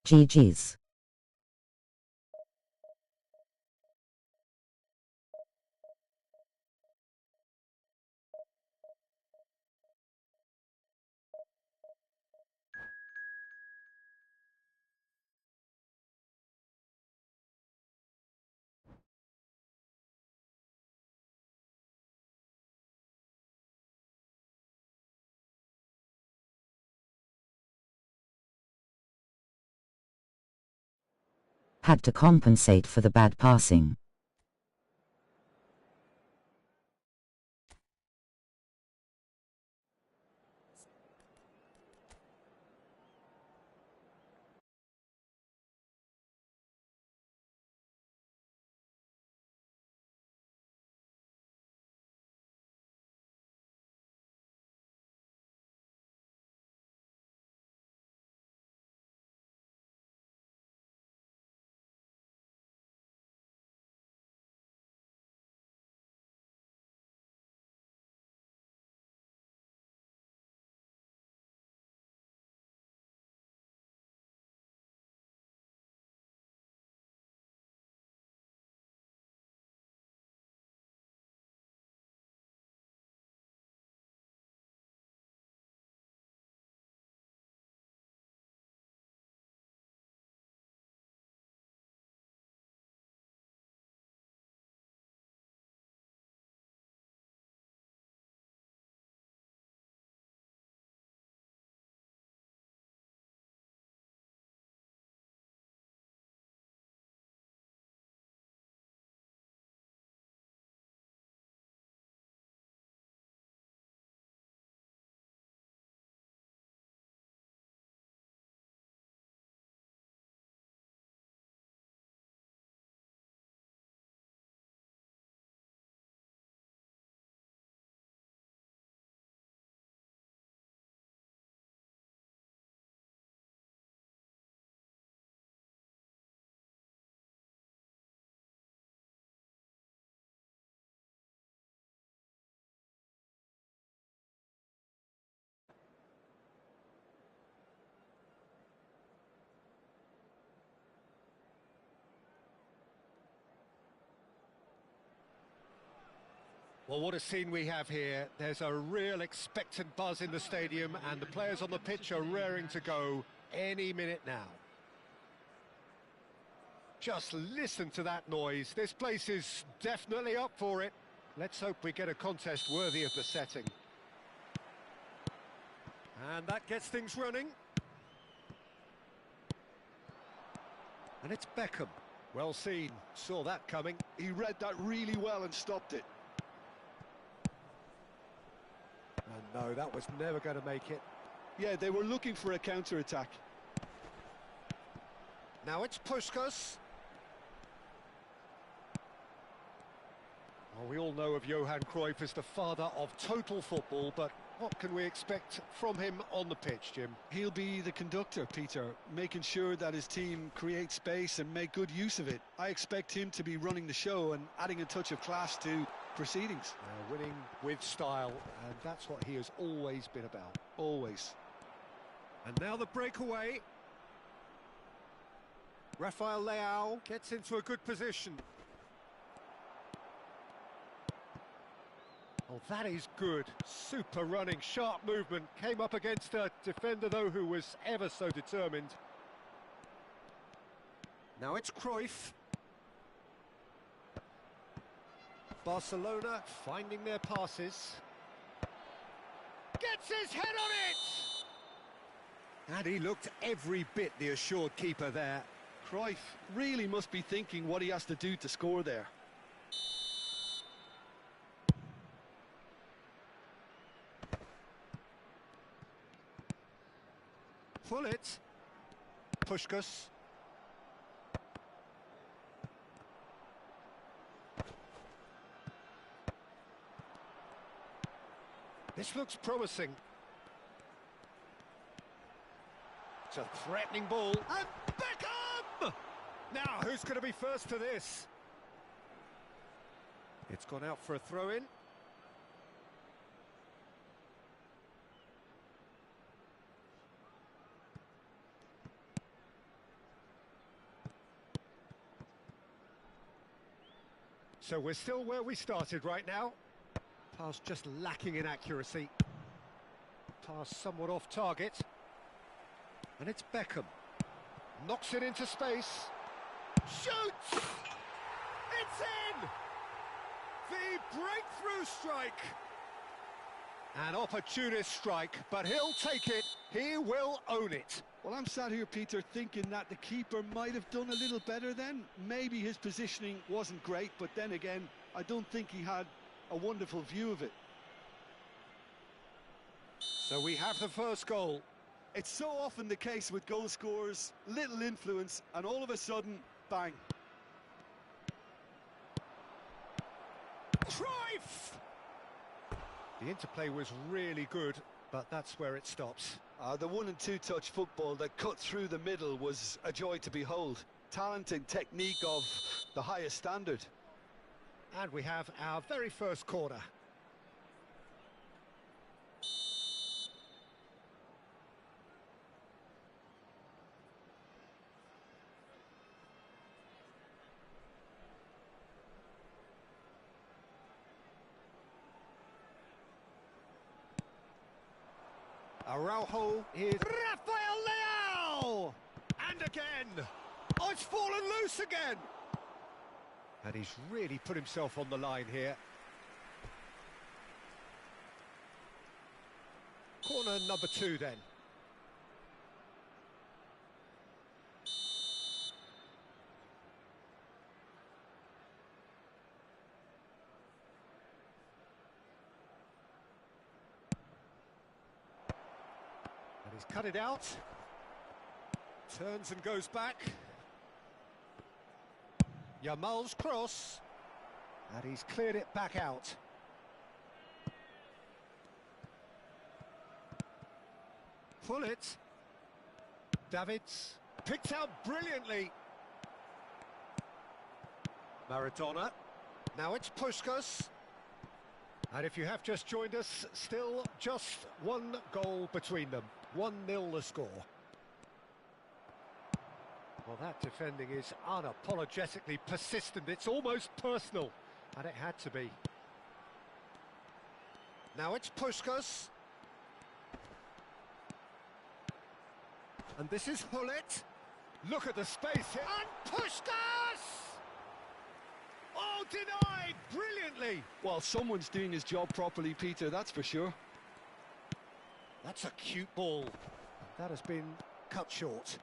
GG's. Had to compensate for the bad passing. Well, what a scene we have here. There's a real expectant buzz in the stadium, and the players on the pitch are raring to go any minute now. Just listen to that noise. This place is definitely up for it. Let's hope we get a contest worthy of the setting. And that gets things running. And it's Beckham. Well seen. Saw that coming. He read that really well and stopped it. And no, that was never going to make it. Yeah, they were looking for a counter-attack. Now it's Puskas. Well, we all know of Johan Cruyff as the father of total football, but what can we expect from him on the pitch, Jim? He'll be the conductor, Peter, making sure that his team creates space and make good use of it. I expect him to be running the show and adding a touch of class to proceedings. Winning with style, and that's what he has always been about. Always. And now the breakaway. Rafael Leao gets into a good position. Oh, that is good. Super running, sharp movement. Came up against a defender, though, who was ever so determined. Now it's Cruyff. Barcelona finding their passes. Gets his head on it! And he looked every bit the assured keeper there. Cruyff really must be thinking what he has to do to score there. Pull it. Puskas. This looks promising. It's a threatening ball. And Beckham! Now, who's going to be first to this? It's gone out for a throw-in. So we're still where we started right now. Pass just lacking in accuracy. Pass somewhat off target. And it's Beckham. Knocks it into space. Shoots! It's in! The breakthrough strike. An opportunist strike, but he'll take it. He will own it. Well, I'm sat here, Peter, thinking that the keeper might have done a little better then. Maybe his positioning wasn't great, but then again, I don't think he had a wonderful view of it. So we have the first goal. It's so often the case with goal scorers, little influence, and all of a sudden, bang. Cruyff! The interplay was really good, but that's where it stops. The 1- and 2-touch football that cut through the middle was a joy to behold. Talent and technique of the highest standard. And we have our very first corner. Araujo is Rafael Leao! And again! Oh, it's fallen loose again! And he's really put himself on the line here. Corner number 2 then. And he's cut it out. Turns and goes back. Yamal's cross. And he's cleared it back out. Pull it. Davids picked out brilliantly. Maradona. Now it's Puskás. And if you have just joined us, still just one goal between them. 1-0 the score. Well, that defending is unapologetically persistent. It's almost personal, and it had to be. Now it's Puskás. And this is Hullet. Look at the space here. And Puskás! Oh, denied brilliantly. Well, someone's doing his job properly, Peter, that's for sure. That's a cute ball. That has been cut short.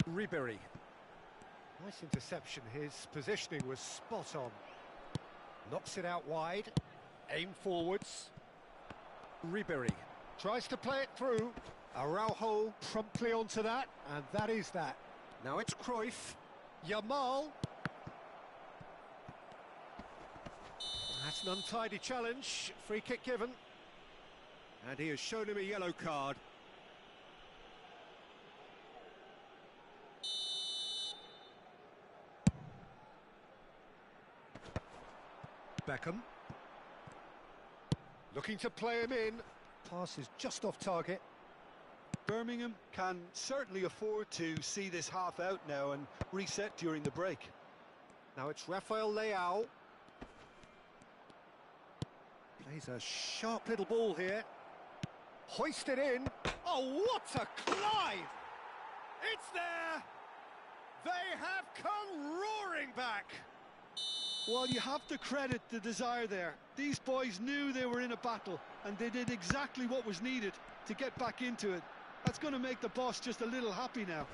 Ribéry. Nice interception. His positioning was spot on. Knocks it out wide. Aim forwards. Ribéry tries to play it through. Araujo promptly onto that, and that is that. Now it's Cruyff. Yamal. That's an untidy challenge. Free kick given. And he has shown him a yellow card. Beckham. Looking to play him in. Pass is just off target. Birmingham can certainly afford to see this half out now and reset during the break. Now it's Rafael Leao. Plays a sharp little ball here. Hoisted in. Oh, what a climb! It's there! They have come roaring back! Well, you have to credit the desire there. These boys knew they were in a battle, and they did exactly what was needed to get back into it. That's going to make the boss just a little happy now.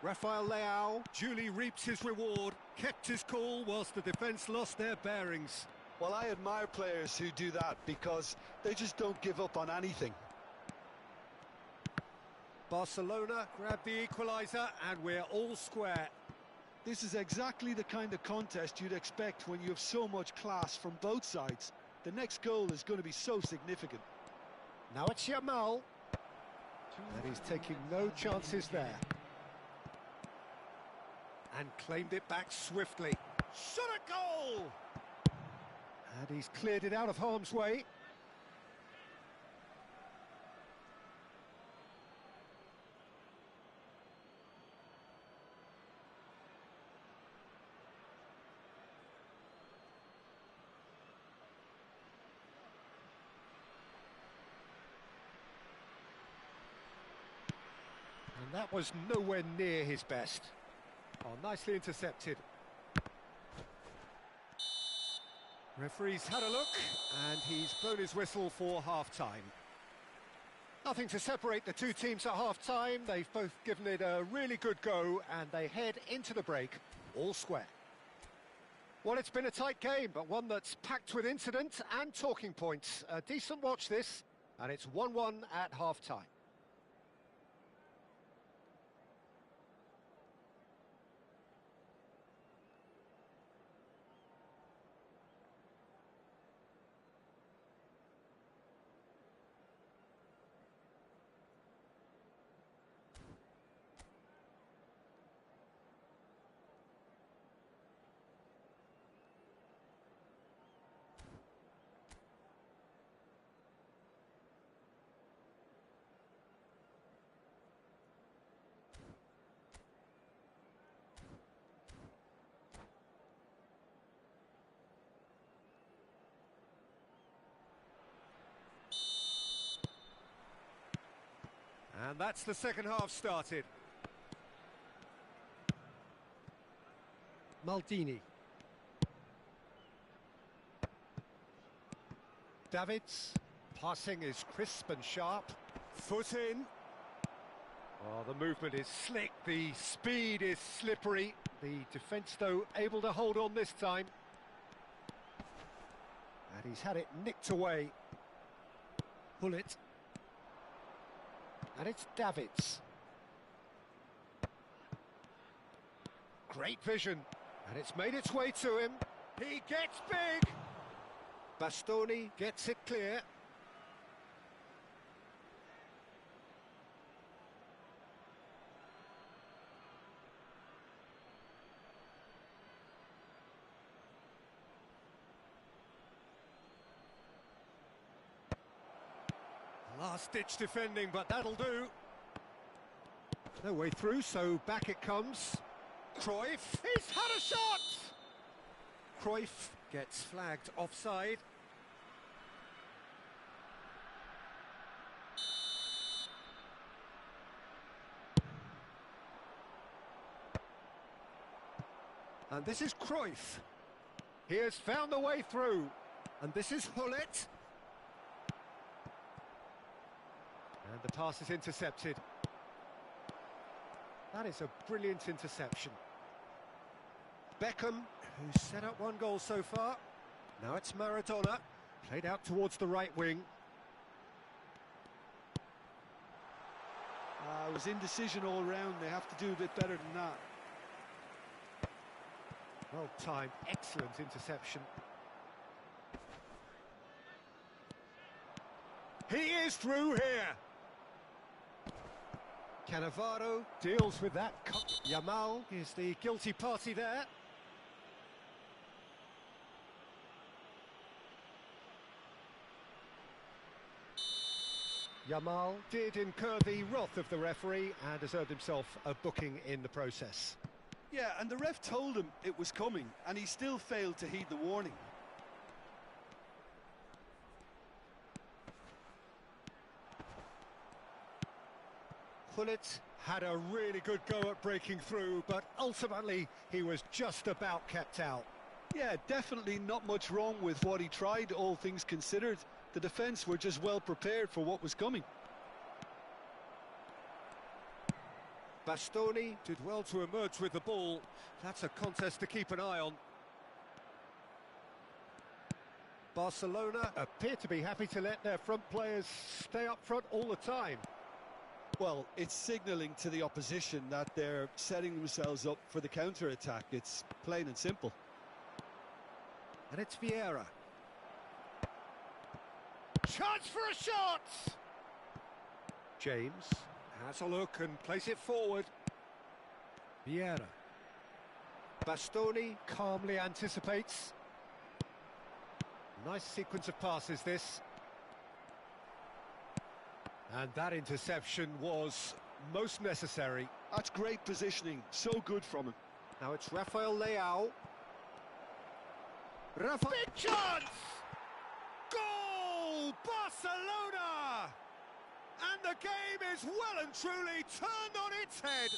Rafael Leao duly reaps his reward, kept his cool whilst the defence lost their bearings. Well, I admire players who do that because they just don't give up on anything. Barcelona grab the equaliser and we're all square. This is exactly the kind of contest you'd expect when you have so much class from both sides. The next goal is going to be so significant. Now it's Yamal. And he's taking no chances there. And claimed it back swiftly. Shot a goal! And he's cleared it out of harm's way. And that was nowhere near his best. Oh, nicely intercepted. Referee's had a look, and he's blown his whistle for half-time. Nothing to separate the two teams at half-time. They've both given it a really good go, and they head into the break all square. Well, it's been a tight game, but one that's packed with incident and talking points. A decent watch this, and it's 1-1 at half-time. And that's the second half started. Maldini. Davids. Passing is crisp and sharp. Foot in. Oh, the movement is slick. The speed is slippery. The defence, though, able to hold on this time. And he's had it nicked away. Hullet. And it's Davids. Great vision. And it's made its way to him. He gets big. Bastoni gets it clear. Last-ditch defending, but that'll do. No way through, so back it comes. Cruyff, he's had a shot! Cruyff gets flagged offside. And this is Cruyff. He has found the way through. And this is Hullet. And the pass is intercepted. That is a brilliant interception. Beckham, who's set up one goal so far. Now it's Maradona, played out towards the right wing. It was indecision all round. They have to do a bit better than that. Well timed, excellent interception. He is through here. Cannavaro deals with that. Yamal is the guilty party there. Yamal did incur the wrath of the referee and has earned himself a booking in the process. Yeah, and the ref told him it was coming, and he still failed to heed the warning. Hullet had a really good go at breaking through, but ultimately he was just about kept out. Yeah, definitely not much wrong with what he tried, all things considered. The defence were just well prepared for what was coming. Bastoni did well to emerge with the ball. That's a contest to keep an eye on. Barcelona appear to be happy to let their front players stay up front all the time. Well, it's signalling to the opposition that they're setting themselves up for the counter-attack. It's plain and simple. And it's Vieira. Chance for a shot! James has a look and plays it forward. Vieira. Bastoni calmly anticipates. Nice sequence of passes, this. And that interception was most necessary. That's great positioning, so good from him. Now it's Rafael Leao. Big chance! Goal! Barcelona! And the game is well and truly turned on its head.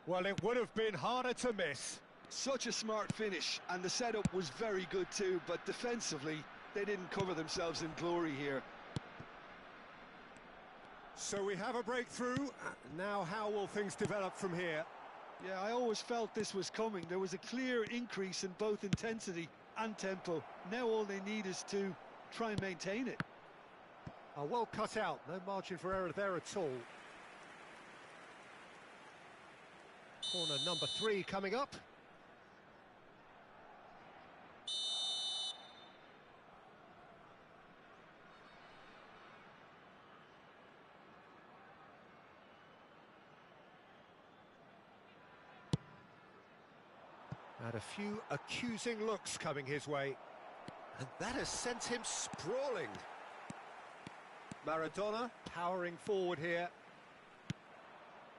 Well, it would have been harder to miss. Such a smart finish, and the setup was very good too, but defensively, they didn't cover themselves in glory here. So we have a breakthrough. Now how will things develop from here? Yeah, I always felt this was coming. There was a clear increase in both intensity and tempo. Now all they need is to try and maintain it. Well cut out, no margin for error there at all. Corner number 3 coming up. And a few accusing looks coming his way. And that has sent him sprawling. Maradona powering forward here.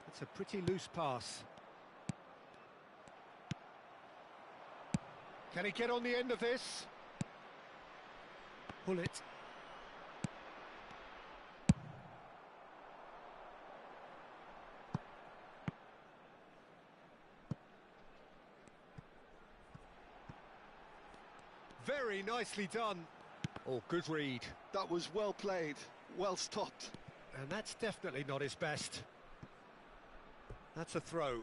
It's a pretty loose pass. Can he get on the end of this? Pull it. Very nicely done. Oh, good read. That was well played, well stopped. And that's definitely not his best. That's a throw.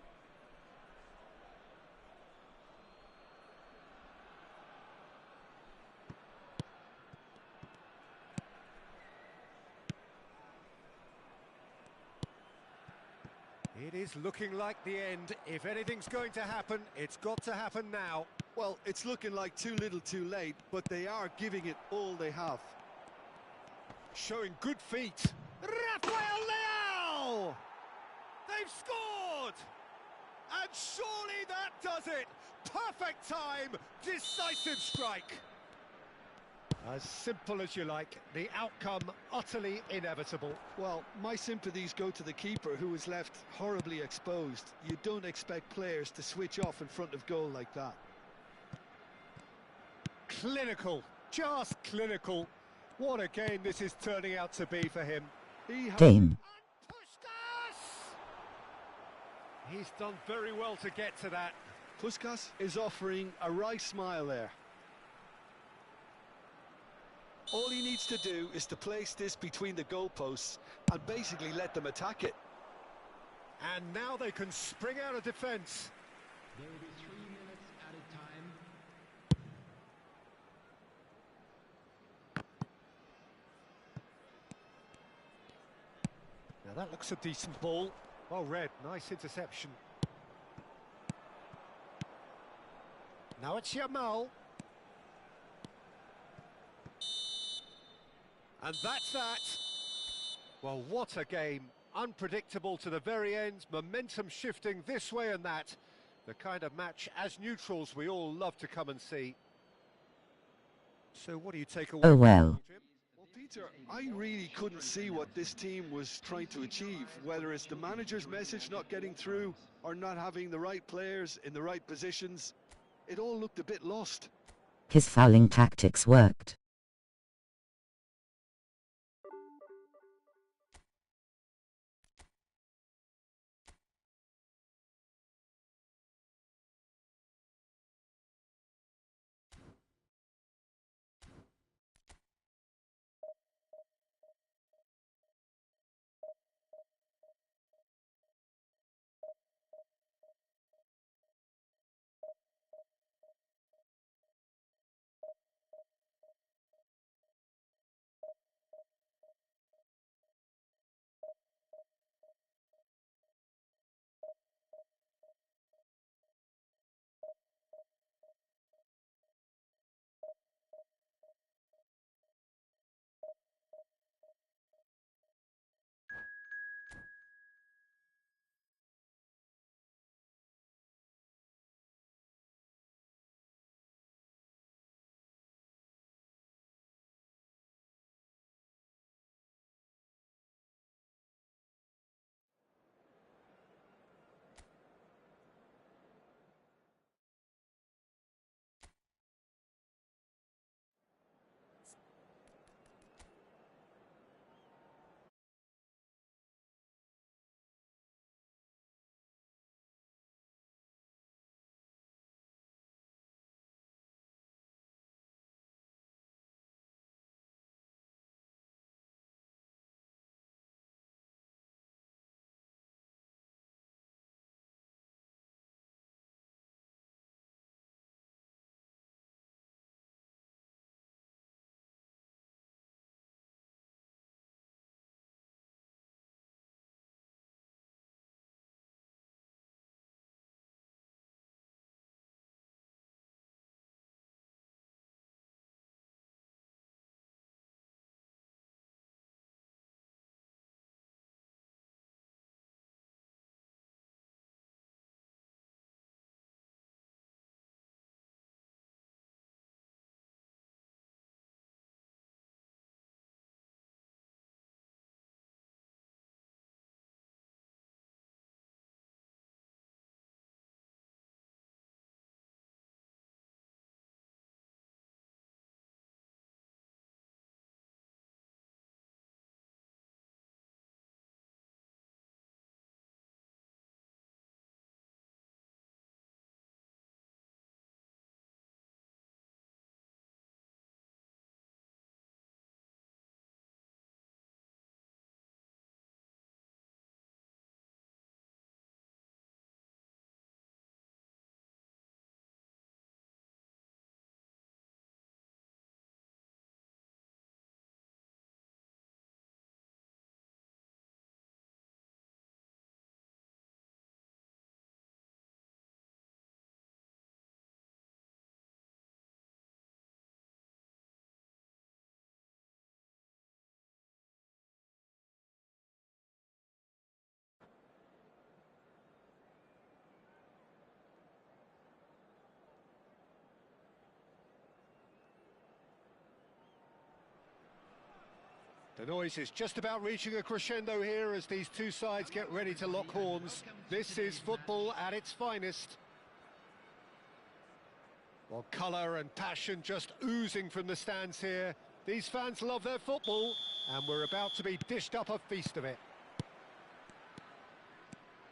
It is looking like the end. If anything's going to happen, it's got to happen now. Well, it's looking like too little too late, but they are giving it all they have. Showing good feet. Rafael Leao! They've scored! And surely that does it! Perfect time, decisive strike. As simple as you like, the outcome utterly inevitable. Well, my sympathies go to the keeper, who was left horribly exposed. You don't expect players to switch off in front of goal like that. Clinical, just clinical. What a game this is turning out to be for him. Game. He's done very well to get to that. Puskas is offering a wry smile there. All he needs to do is to place this between the goalposts and basically let them attack it. And now they can spring out of defence. There will be 3 minutes added time. Now that looks a decent ball. Well read, nice interception. Now it's Yamal. And that's that. Well, what a game. Unpredictable to the very end, momentum shifting this way and that. The kind of match, as neutrals, we all love to come and see. So what do you take away? Oh well. Well, Peter, I really couldn't see what this team was trying to achieve, whether it's the manager's message not getting through or not having the right players in the right positions. It all looked a bit lost. His fouling tactics worked. The noise is just about reaching a crescendo here as these two sides get ready to lock horns. This is football at its finest. Well, colour and passion just oozing from the stands here. These fans love their football, and we're about to be dished up a feast of it.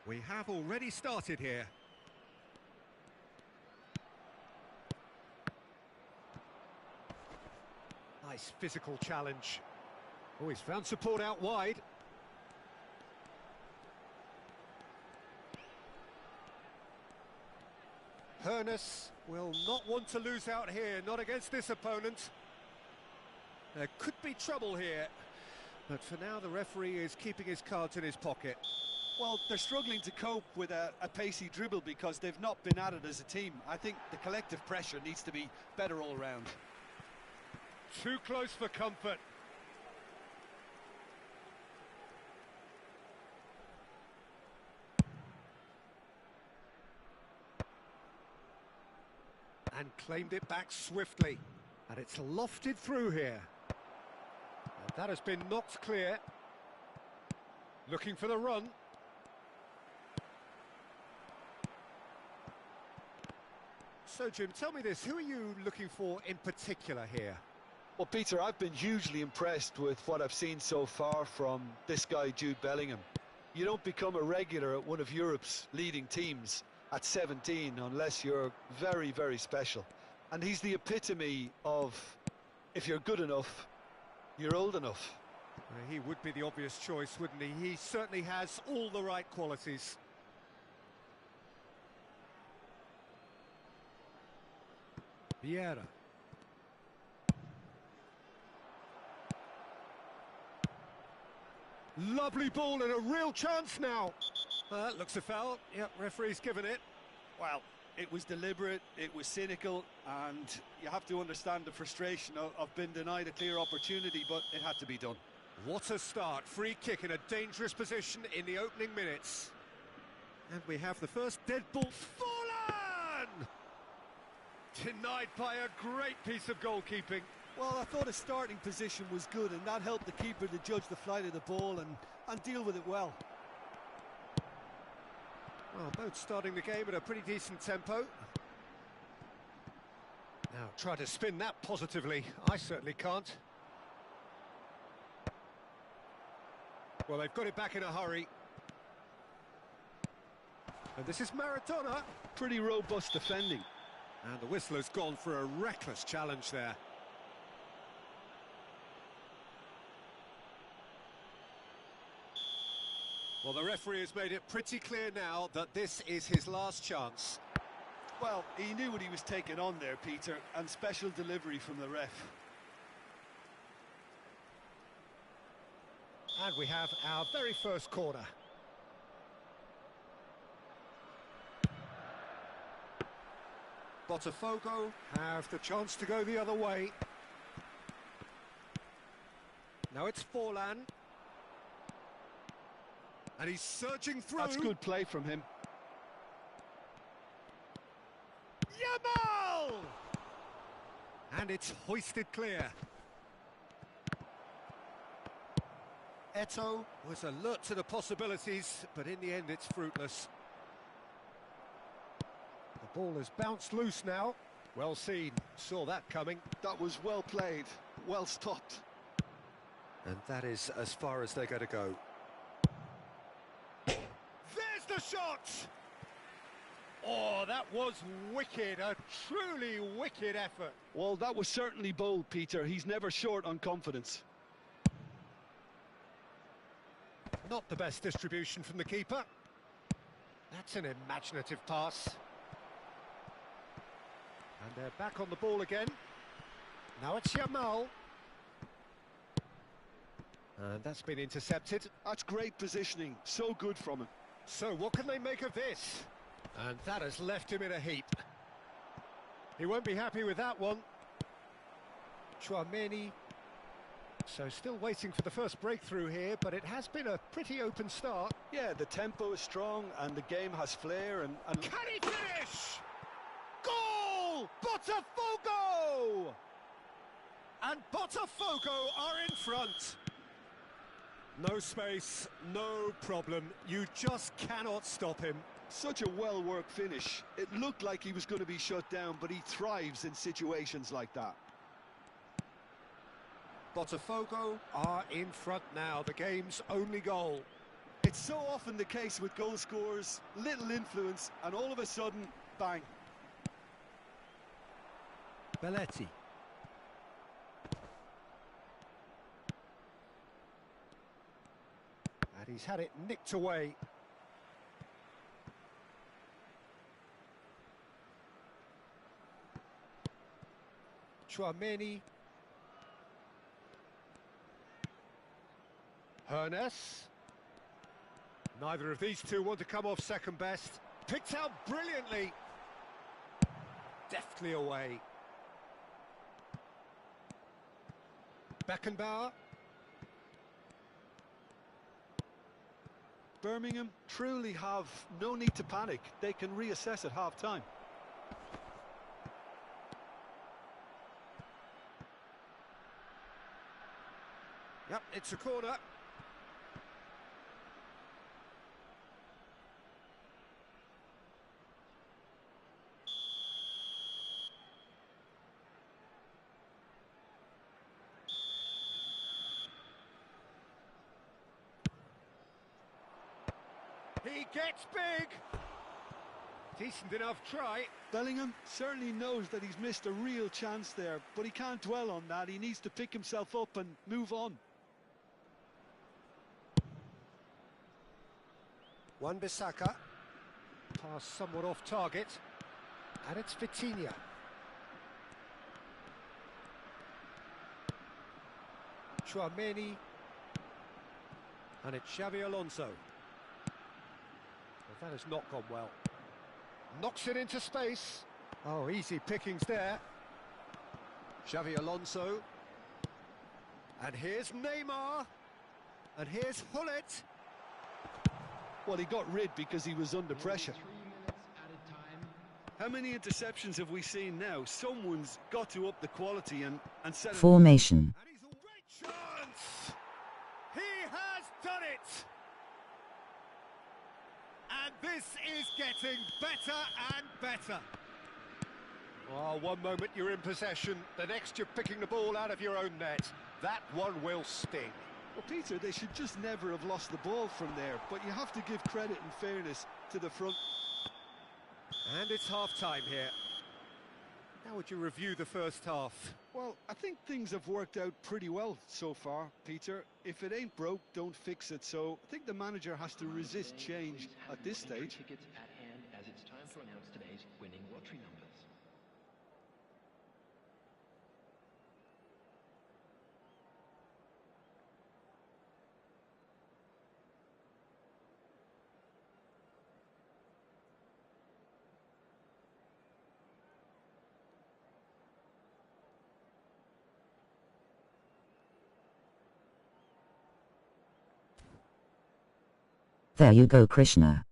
We have already started here. Nice physical challenge. Oh, he's found support out wide. Hernus will not want to lose out here, not against this opponent. There could be trouble here, but for now the referee is keeping his cards in his pocket. Well, they're struggling to cope with a pacey dribble because they've not been at it as a team. I think the collective pressure needs to be better all round. Too close for comfort. And claimed it back swiftly. And it's lofted through here. And that has been knocked clear. Looking for the run. So, Jim, tell me this, who are you looking for in particular here? Well, Peter, I've been hugely impressed with what I've seen so far from this guy, Jude Bellingham. You don't become a regular at one of Europe's leading teams at 17 unless you're very, very special. And he's the epitome of, if you're good enough, you're old enough. He would be the obvious choice, wouldn't he? He certainly has all the right qualities. Vieira. Lovely ball and a real chance now. That looks a foul. Yep, referee's given it. Well, it was deliberate, it was cynical, and you have to understand the frustration of being denied a clear opportunity, but it had to be done. What a start. Free kick in a dangerous position in the opening minutes. And we have the first dead ball. Fallen! Denied by a great piece of goalkeeping. Well, I thought his starting position was good, and that helped the keeper to judge the flight of the ball and deal with it well. Well, both starting the game at a pretty decent tempo. Now, try to spin that positively. I certainly can't. Well, they've got it back in a hurry. And this is Maradona. Pretty robust defending. And the whistler's gone for a reckless challenge there. Well, the referee has made it pretty clear now that this is his last chance. Well, he knew what he was taking on there, Peter, and special delivery from the ref. And we have our very first corner. Botafogo have the chance to go the other way. Now it's Forlan. And he's surging through. That's good play from him. Yamal! And it's hoisted clear. Eto'o was alert to the possibilities, but in the end it's fruitless. The ball has bounced loose now. Well seen, saw that coming. That was well played, well stopped. And that is as far as they're going to go. There's the shot! Oh, that was wicked, a truly wicked effort. Well, that was certainly bold, Peter. He's never short on confidence. Not the best distribution from the keeper. That's an imaginative pass. And they're back on the ball again. Now it's Yamal. And that's been intercepted. That's great positioning, so good from him. So what can they make of this? And that has left him in a heap. He won't be happy with that one. Tchouaméni. So still waiting for the first breakthrough here, but it has been a pretty open start. Yeah, the tempo is strong and the game has flair and... Can he finish? Goal! Botafogo! And Botafogo are in front. No space, no problem. You just cannot stop him. Such a well-worked finish. It looked like he was going to be shut down, but he thrives in situations like that. Botafogo are in front now, the game's only goal. It's so often the case with goal scorers, little influence, and all of a sudden, bang. Belletti. And he's had it nicked away. Chouameni. Hernes. Neither of these two want to come off second best. Picked out brilliantly. Deftly away. Beckenbauer. Birmingham truly have no need to panic. They can reassess at half-time. Yep, it's a corner. He gets big. Decent enough try. Bellingham certainly knows that he's missed a real chance there, but he can't dwell on that. He needs to pick himself up and move on. Wan-Bissaka. Pass somewhat off target. And it's Vitinha. Chouameni. And it's Xavi Alonso. Well, that has not gone well. Knocks it into space. Oh, easy pickings there. Xavi Alonso. And here's Neymar. And here's Hullet. Well, he got rid because he was under pressure. 3 minutes added time. How many interceptions have we seen now? Someone's got to up the quality and set it. Formation. And he's a great chance. He has done it. And this is getting better and better. Oh, one moment you're in possession, the next you're picking the ball out of your own net. That one will sting. Well, Peter, they should just never have lost the ball from there, but you have to give credit and fairness to the front. And it's half-time here. How would you review the first half? Well, I think things have worked out pretty well so far, Peter. If it ain't broke, don't fix it. So I think the manager has to resist change at this stage. Tickets at hand as it's time to announce today's winning lottery numbers. There you go, Krishna.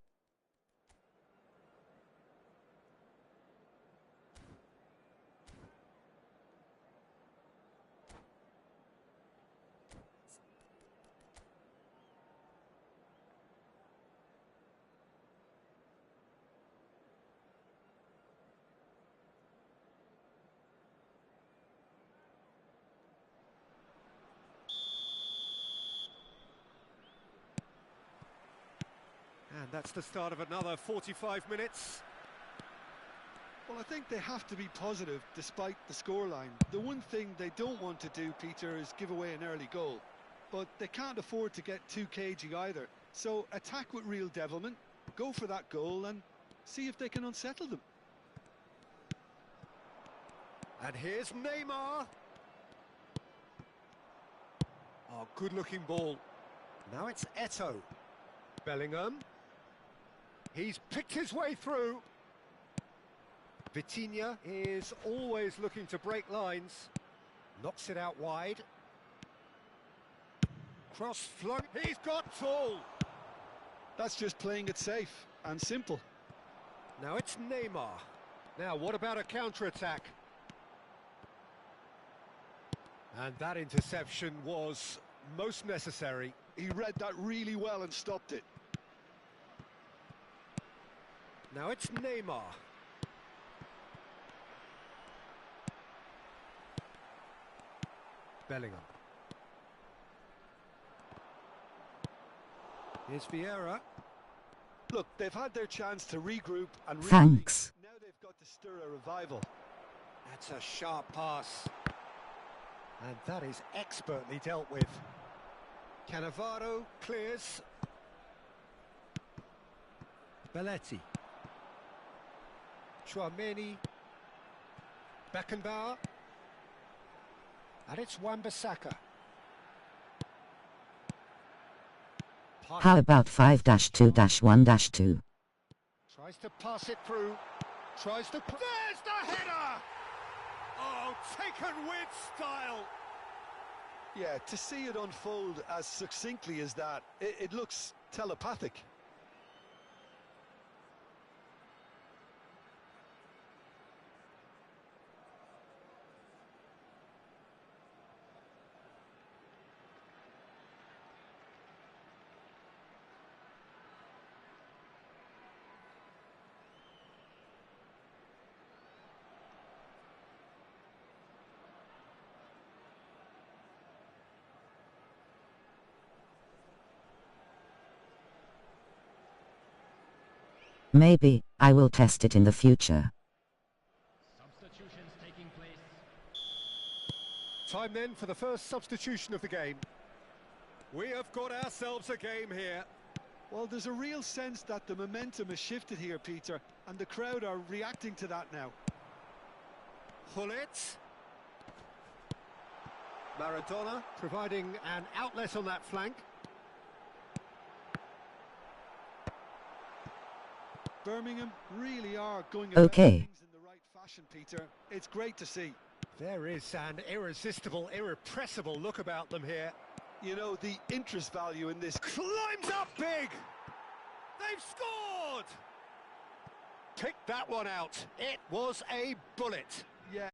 And that's the start of another 45 minutes. Well, I think they have to be positive despite the scoreline. The one thing they don't want to do, Peter, is give away an early goal. But they can't afford to get too cagey either. So attack with real devilment, go for that goal and see if they can unsettle them. And here's Neymar. Oh, good-looking ball. Now it's Eto'o. Bellingham. He's picked his way through. Vitinha is always looking to break lines. Knocks it out wide. Cross flung. He's got full. That's just playing it safe and simple. Now it's Neymar. Now what about a counter-attack? And that interception was most necessary. He read that really well and stopped it. Now it's Neymar. Bellingham. Here's Vieira. Look, they've had their chance to regroup and Thanks. now they've got to stir a revival. That's a sharp pass. And that is expertly dealt with. Cannavaro clears. Belletti. Chouameni. Beckenbauer. And it's Wan-Bissaka. How about 5-2-1-2? Tries to pass it through. Tries to... There's the header! Oh, taken with style. Yeah, to see it unfold as succinctly as that, it looks telepathic. Maybe, I will test it in the future. Substitutions taking place. Time then for the first substitution of the game. We have got ourselves a game here. Well, there's a real sense that the momentum has shifted here, Peter, and the crowd are reacting to that now. Hullet. Maradona providing an outlet on that flank. Birmingham really are going Okay. about things in the right fashion, Peter. It's great to see. There is an irresistible, irrepressible look about them here. You know, the interest value in this... Climbs up big! They've scored! Pick that one out. It was a bullet. Yeah.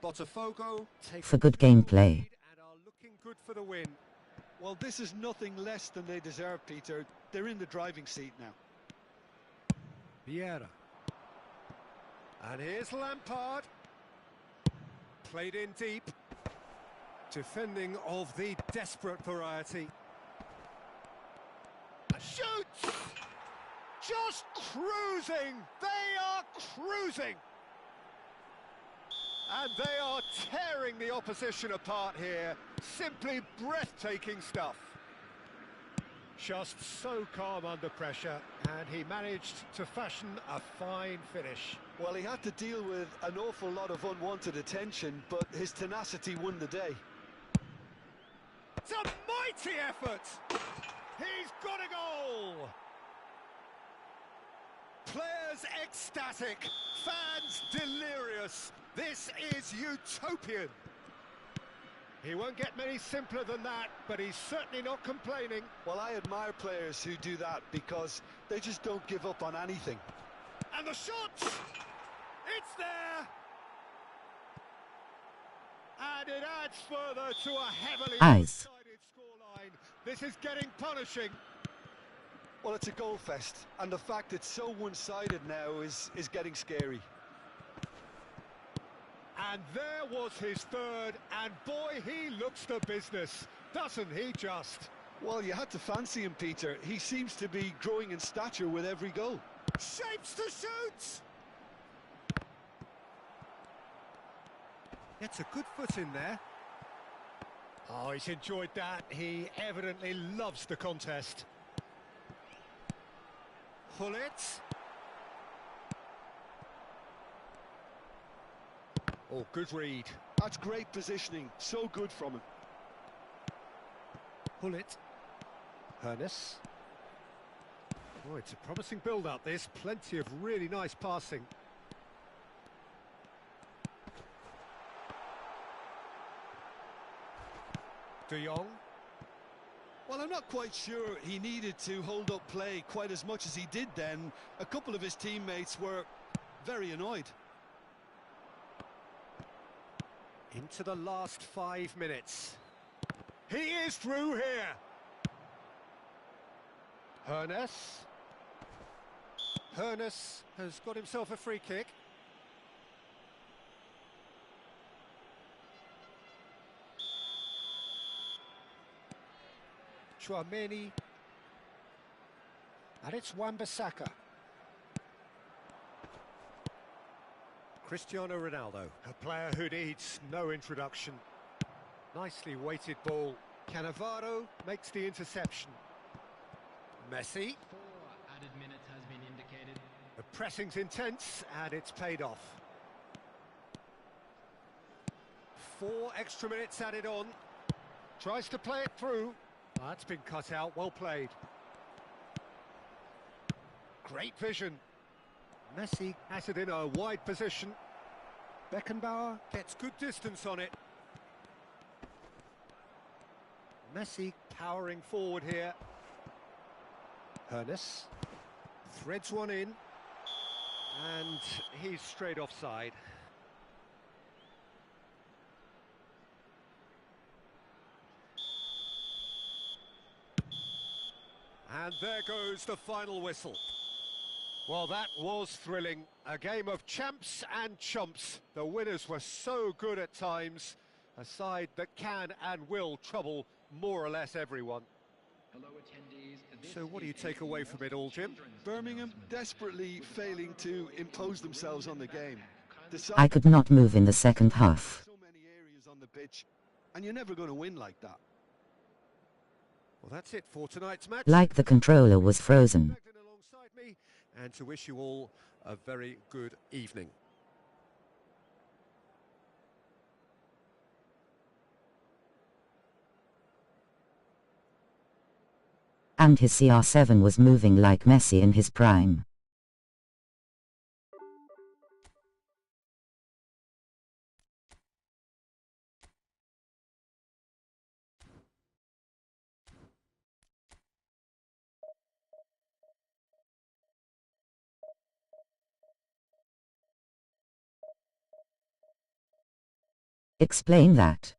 Botafogo take For good gameplay. and are looking good for the win. Well, this is nothing less than they deserve, Peter. They're in the driving seat now. Vieira. And here's Lampard. Played in deep. Defending of the desperate variety. Shoots! Just cruising! They are cruising! And they are tearing the opposition apart here. Simply breathtaking stuff. Just so calm under pressure, and he managed to fashion a fine finish. Well, he had to deal with an awful lot of unwanted attention, but his tenacity won the day. It's a mighty effort! He's got a goal! Players ecstatic, fans delirious. This is utopian. He won't get many simpler than that, but he's certainly not complaining. Well, I admire players who do that because they just don't give up on anything. And the shot! It's there! And it adds further to a heavily Eyes. one-sided scoreline. This is getting punishing. Well, it's a goal fest, and the fact it's so one-sided now is getting scary. And there was his third, and boy, he looks the business, doesn't he just? Well, you had to fancy him, Peter. He seems to be growing in stature with every goal. Shapes to shoot! Gets a good foot in there. Oh, he's enjoyed that. He evidently loves the contest. Hullet. Oh, good read. That's great positioning. So good from him. Hullet. Hernus. Oh, it's a promising build-up, this. Plenty of really nice passing. De Jong. Well, I'm not quite sure he needed to hold up play quite as much as he did then. A couple of his teammates were very annoyed. Into the last 5 minutes. He is through here. Hoeneß has got himself a free kick. Chouameni. And it's Wan-Bissaka. Cristiano Ronaldo, a player who needs no introduction. Nicely weighted ball. Cannavaro makes the interception. Messi. 4 added minutes has been indicated. The pressing's intense and it's paid off. 4 extra minutes added on. Tries to play it through. That's been cut out, well played. Great vision. Messi has it in a wide position. Beckenbauer gets good distance on it. Messi powering forward here. Hoeneß threads one in. And he's straight offside. And there goes the final whistle. Well, that was thrilling. A game of champs and chumps. The winners were so good at times. A side that can and will trouble more or less everyone. Hello, attendees. So what do you take away from it all, Jim? Birmingham desperately failing to impose themselves on the game. I could not move in the second half. So many areas on the pitch, and you're never going to win like that. Well, that's it for tonight's match. Like the controller was frozen. Alongside me, and to wish you all a very good evening. And his CR7 was moving like Messi in his prime. Explain that.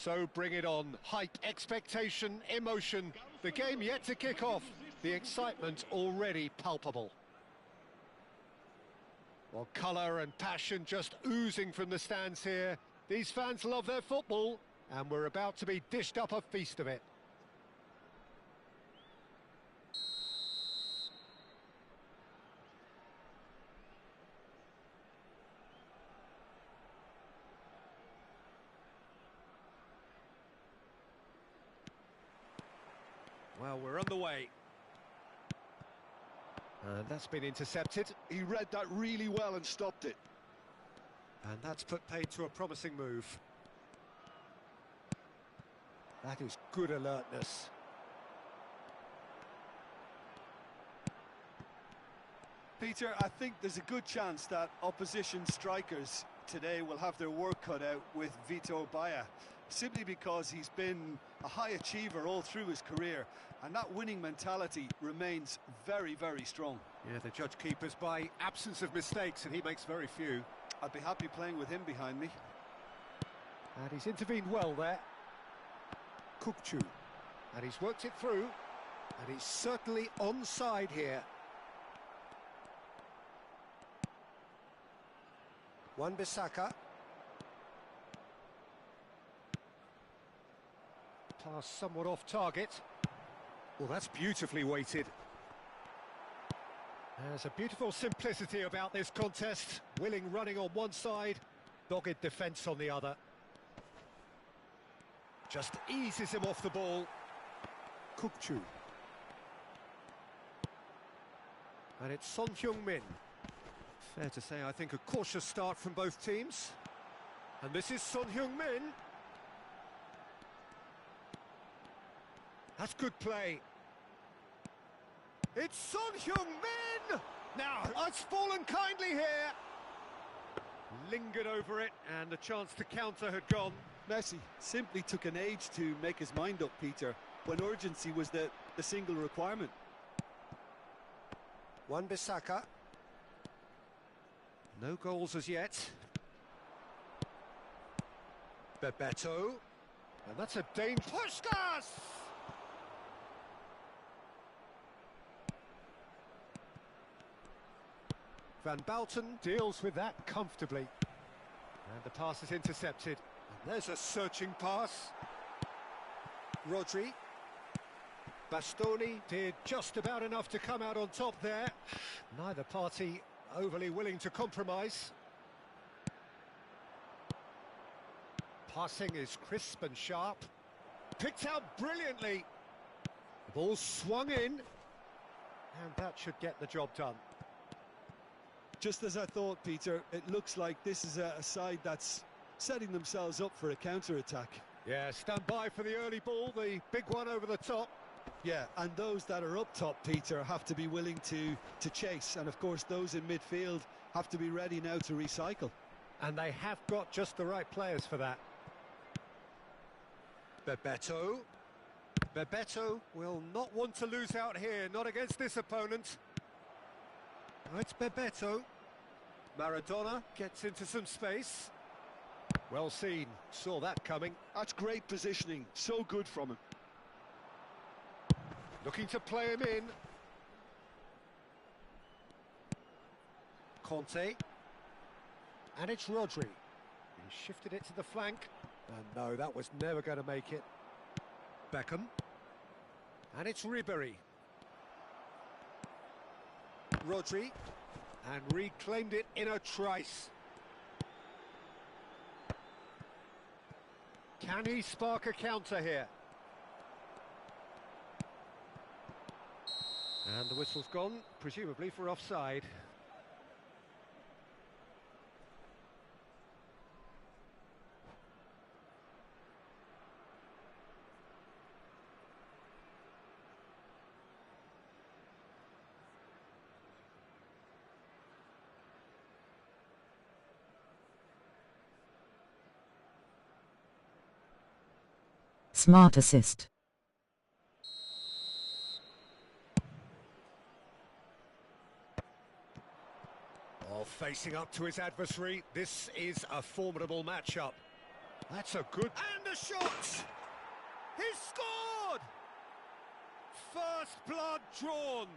So bring it on. Hype, expectation, emotion. The game yet to kick off. The excitement already palpable. Well, colour and passion just oozing from the stands here. These fans love their football, and we're about to be dished up a feast of it. Well, we're on the way. And that's been intercepted. He read that really well and stopped it. And that's put paid to a promising move. That is good alertness. Peter, I think there's a good chance that opposition strikers today will have their work cut out with Vitor Baia, simply because he's been a high achiever all through his career, and that winning mentality remains very, very strong. Yeah, the judge keepers by absence of mistakes, and he makes very few. I'd be happy playing with him behind me. And he's intervened well there. Kukcu. And he's worked it through, and he's certainly onside here. Wan-Bissaka. Pass somewhat off target. Well, that's beautifully weighted. There's a beautiful simplicity about this contest. Willing running on one side, dogged defence on the other. Just eases him off the ball. Kukcu. And it's Son Heung-min. Fair to say, I think, a cautious start from both teams. And this is Son Heung-min. That's good play. It's Son Heung-min! Now, it's fallen kindly here. Lingered over it, and the chance to counter had gone. Messi simply took an age to make his mind up, Peter, when urgency was the single requirement. Wan-Bissaka. No goals as yet. Bebeto. And that's a danger. Puskas! Van Bouten deals with that comfortably. And the pass is intercepted. And there's a searching pass. Rodri. Bastoni did just about enough to come out on top there. Neither party overly willing to compromise. Passing is crisp and sharp. Picked out brilliantly. The ball swung in. And that should get the job done. Just as I thought, Peter, it looks like this is a side that's setting themselves up for a counter-attack. Yeah, stand by for the early ball, the big one over the top. Yeah, and those that are up top, Peter, have to be willing to chase. And, of course, those in midfield have to be ready now to recycle. And they have got just the right players for that. Bebeto. Bebeto will not want to lose out here, not against this opponent. Oh, it's Bebeto. Maradona gets into some space. Well seen, saw that coming. That's great positioning, so good from him. Looking to play him in. Conte. And it's Rodri. He shifted it to the flank. And no, that was never going to make it. Beckham. And it's Ribéry. Rodri. And reclaimed it in a trice. Can he spark a counter here? And the whistle's gone, presumably for offside. Smart assist. Oh, facing up to his adversary, this is a formidable matchup. That's a good... And a shot! He's scored! First blood drawn.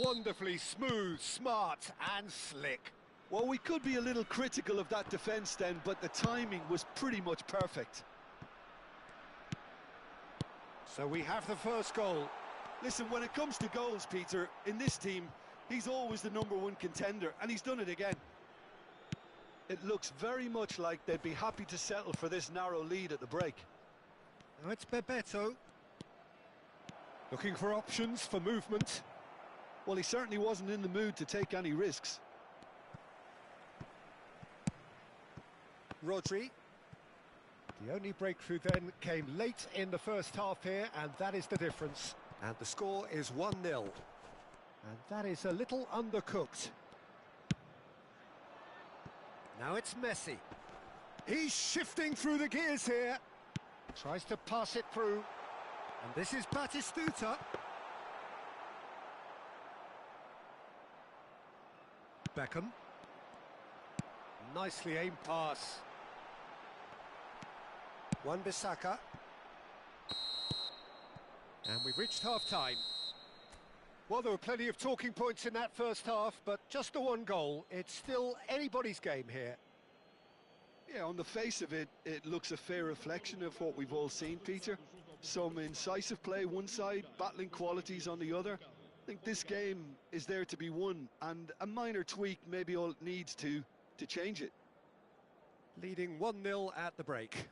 Wonderfully smooth, smart and slick. Well, we could be a little critical of that defence then, but the timing was pretty much perfect. So we have the first goal. Listen, when it comes to goals, Peter, in this team, he's always the #1 contender, and he's done it again. It looks very much like they'd be happy to settle for this narrow lead at the break. Now it's Bebeto. Looking for options for movement. Well, he certainly wasn't in the mood to take any risks. Rodri. The only breakthrough then came late in the first half here, and that is the difference. And the score is 1-0. And that is a little undercooked. Now it's Messi. He's shifting through the gears here. Tries to pass it through. And this is Batistuta. Beckham. Nicely aimed pass. Wan-Bissaka. And we've reached half-time. Well, there were plenty of talking points in that first half, but just the one goal. It's still anybody's game here. Yeah, on the face of it, it looks a fair reflection of what we've all seen, Peter. Some incisive play one side, battling qualities on the other. I think this game is there to be won, and a minor tweak maybe all it needs to change it. Leading 1-0 at the break.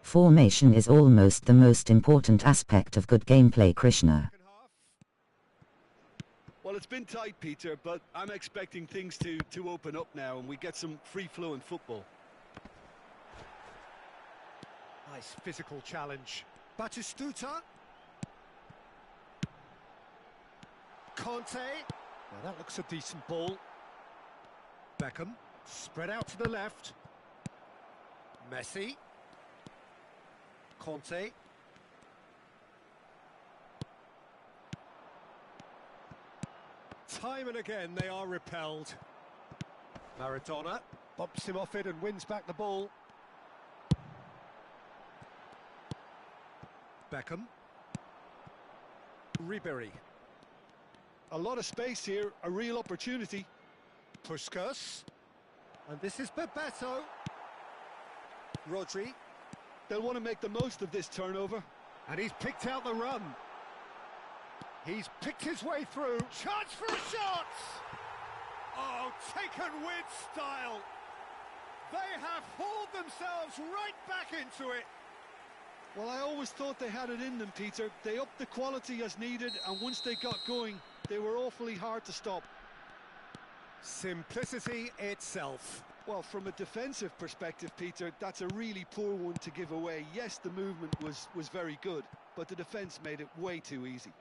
Formation is almost the most important aspect of good gameplay, Krishna. Well, it's been tight, Peter, but I'm expecting things to open up now and we get some free-flowing football. Nice physical challenge. Batistuta. Conte. Now that looks a decent ball. Beckham. Spread out to the left. Messi. Conte. Time and again they are repelled. Maradona bumps him off it and wins back the ball. Beckham. Ribéry. A lot of space here, a real opportunity. Puskas. And this is Bebeto. Rodri. They'll want to make the most of this turnover. And he's picked out the run. He's picked his way through. Chance for a shot! Oh, taken with style. They have hauled themselves right back into it. Well, I always thought they had it in them, Peter. They upped the quality as needed, and once they got going, they were awfully hard to stop. Simplicity itself. Well, from a defensive perspective, Peter, that's a really poor one to give away. Yes, the movement was very good, but the defence made it way too easy.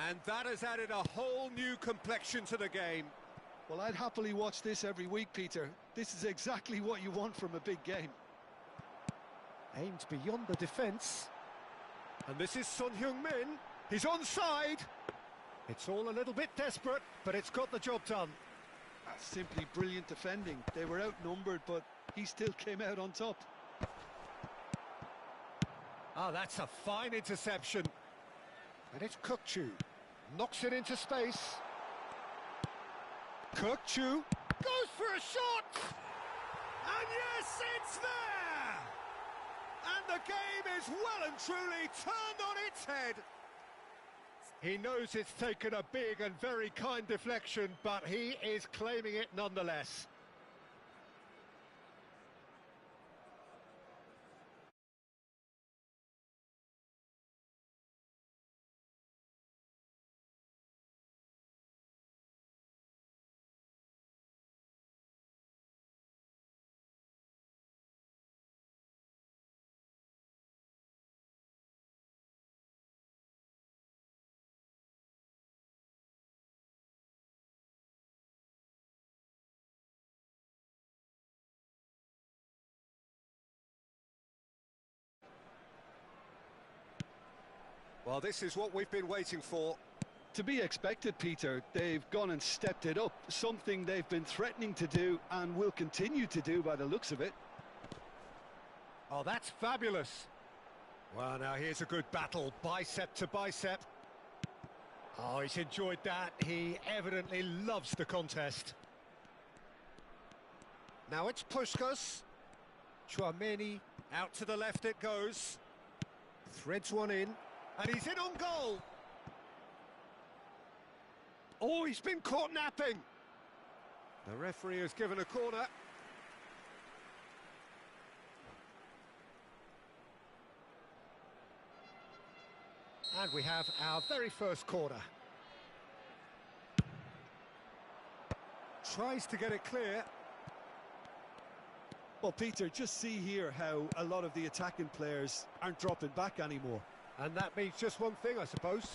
And that has added a whole new complexion to the game. Well, I'd happily watch this every week, Peter. This is exactly what you want from a big game. Aimed beyond the defence. And this is Son Heung-min. He's onside. It's all a little bit desperate, but it's got the job done. That's simply brilliant defending. They were outnumbered, but he still came out on top. Ah, that's a fine interception. And it's Kukçu. Knocks it into space. Kukçu goes for a shot! And yes, it's there! And the game is well and truly turned on its head. He knows it's taken a big and very kind deflection, but he is claiming it nonetheless. Well, this is what we've been waiting for. To be expected, Peter. They've gone and stepped it up, something they've been threatening to do and will continue to do by the looks of it. Oh, that's fabulous. Well, now here's a good battle, bicep to bicep. Oh, he's enjoyed that. He evidently loves the contest. Now it's Puskás. Chouameni, out to the left it goes. Threads one in, and he's in on goal. Oh, he's been caught napping. The referee has given a corner. And we have our very first corner. Tries to get it clear. Well, Peter, just see here how a lot of the attacking players aren't dropping back anymore. And that means just one thing, I suppose.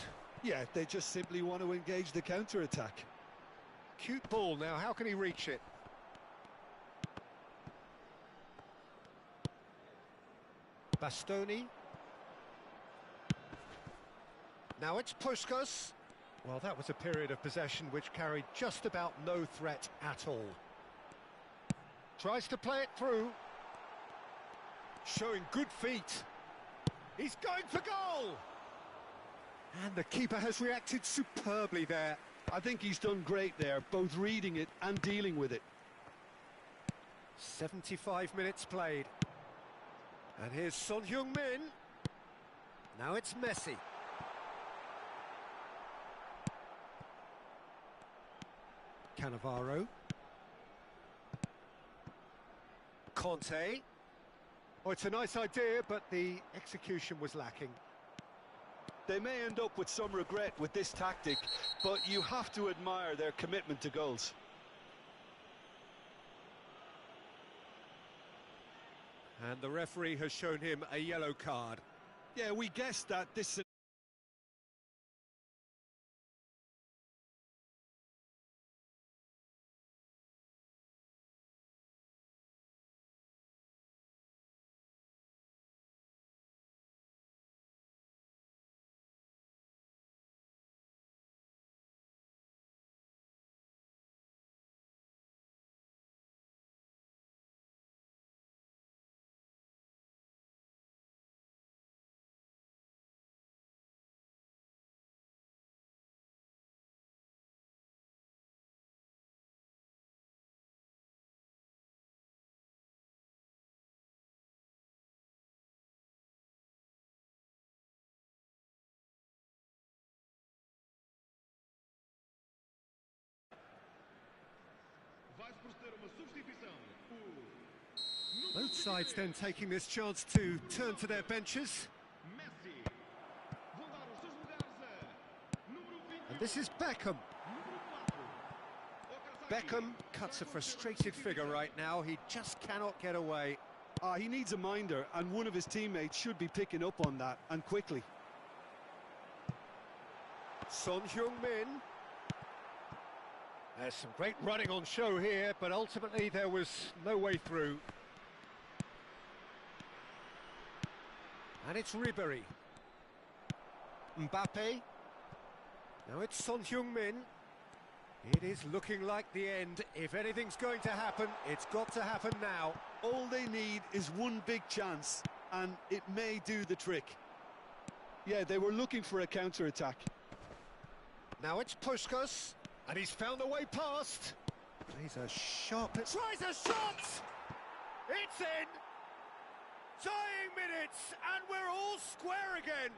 Yeah, they just simply want to engage the counter-attack. Cute ball now, how can he reach it? Bastoni. Now it's Puskás. Well, that was a period of possession which carried just about no threat at all. Tries to play it through. Showing good feet. He's going for goal! And the keeper has reacted superbly there. I think he's done great there, both reading it and dealing with it. 75 minutes played. And here's Son Heung-min. Now it's Messi. Cannavaro. Conte. Oh, it's a nice idea, but the execution was lacking. They may end up with some regret with this tactic, but you have to admire their commitment to goals. And the referee has shown him a yellow card. Yeah, we guessed that this... Both sides then taking this chance to turn to their benches. And this is Beckham. Beckham cuts a frustrated figure right now. He just cannot get away. He needs a minder, and one of his teammates should be picking up on that, and quickly. Son Heung-min. There's some great running on show here, but ultimately there was no way through. And it's Ribéry. Mbappe. Now it's Son Heung-min. It is looking like the end. If anything's going to happen, it's got to happen now. All they need is one big chance, and it may do the trick. Yeah, they were looking for a counter-attack. Now it's Puskás, and he's found a way past. He's a sharp... Tries a shot! It's in! Dying minutes, and we're all square again.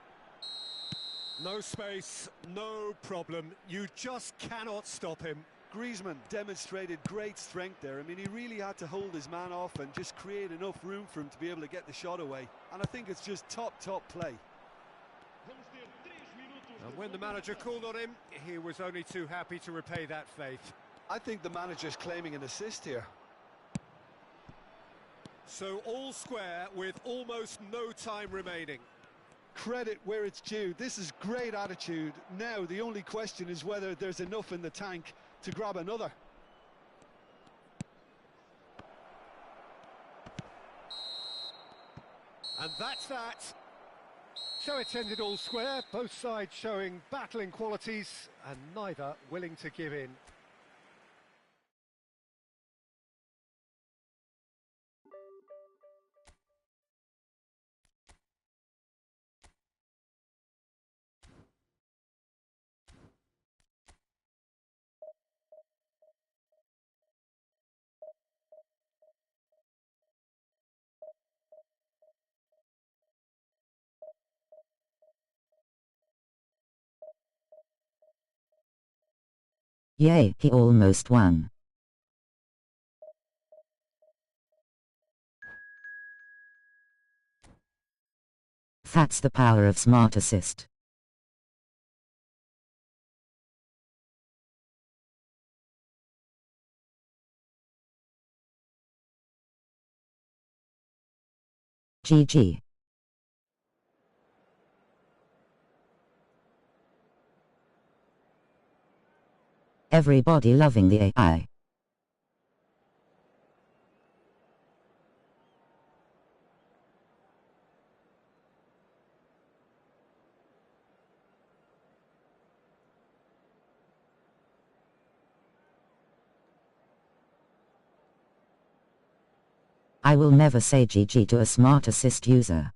No space, no problem. You just cannot stop him. Griezmann demonstrated great strength there. I mean, he really had to hold his man off and just create enough room for him to be able to get the shot away. And I think it's just top play. And when the manager called on him, he was only too happy to repay that faith. I think the manager's claiming an assist here. So all square with almost no time remaining. Credit where it's due. This is great attitude. Now the only question is whether there's enough in the tank to grab another. And that's that. So it's ended all square, both sides showing battling qualities and neither willing to give in. Yay, he almost won. That's the power of smart assist. GG. Everybody loving the AI. I will never say GG to a smart assist user.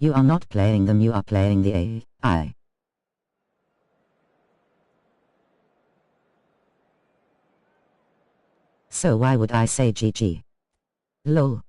You are not playing them, you are playing the AI. So why would I say GG? Lol.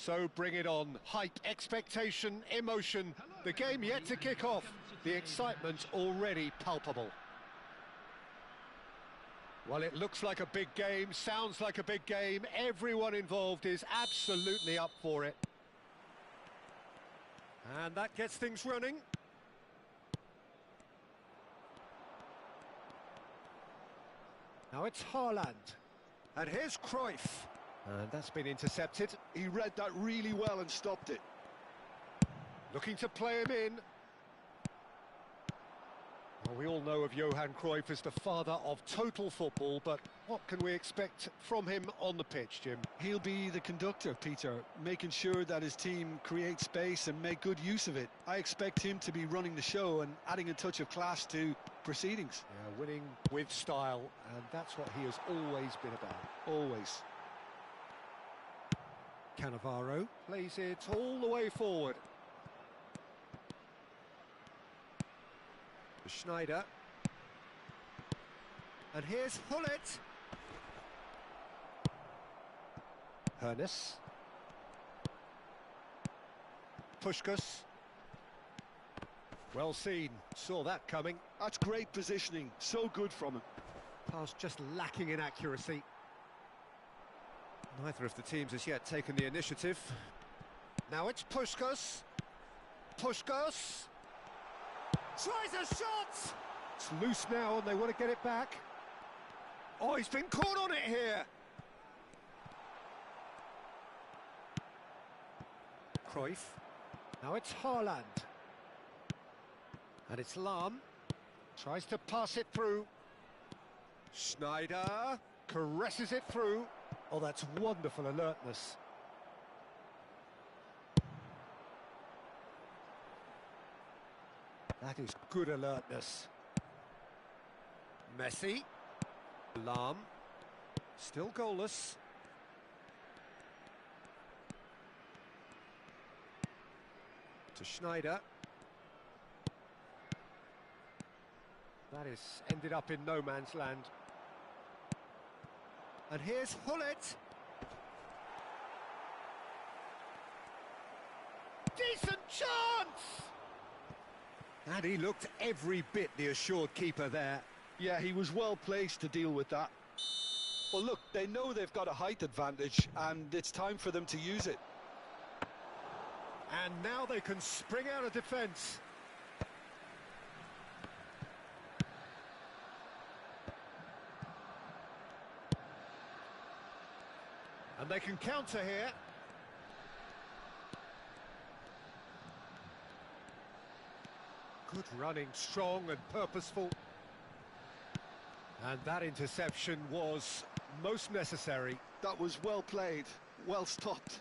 So bring it on. Hype, expectation, emotion. The game yet to kick off. The excitement already palpable. Well, it looks like a big game, sounds like a big game. Everyone involved is absolutely up for it. And that gets things running. Now it's Haaland. And here's Cruyff. And that's been intercepted. He read that really well and stopped it. Looking to play him in. Well, we all know of Johan Cruyff as the father of total football, but what can we expect from him on the pitch, Jim? He'll be the conductor, Peter, making sure that his team creates space and make good use of it. I expect him to be running the show and adding a touch of class to proceedings. Yeah, winning with style, and that's what he has always been about. Always. Cannavaro plays it all the way forward. Schneider. And here's Hullet. Hernes. Puskás. Well seen, saw that coming. That's great positioning, so good from him. Pass just lacking in accuracy. Neither of the teams has yet taken the initiative. Now it's Puskás. Puskás tries a shot! It's loose now and they want to get it back. Oh, he's been caught on it here. Cruyff. Now it's Haaland. And it's Lahm. Tries to pass it through. Schneider caresses it through. Oh, that's wonderful alertness. That is good alertness. Messi. Lahm. Still goalless. To Schneider. That is ended up in no man's land. And here's Hullet. Decent chance! And he looked every bit the assured keeper there. Yeah, he was well placed to deal with that. Well, look, they know they've got a height advantage, and it's time for them to use it. And now they can spring out of defence. And they can counter here. Good running, strong and purposeful. And that interception was most necessary. That was well played, well stopped.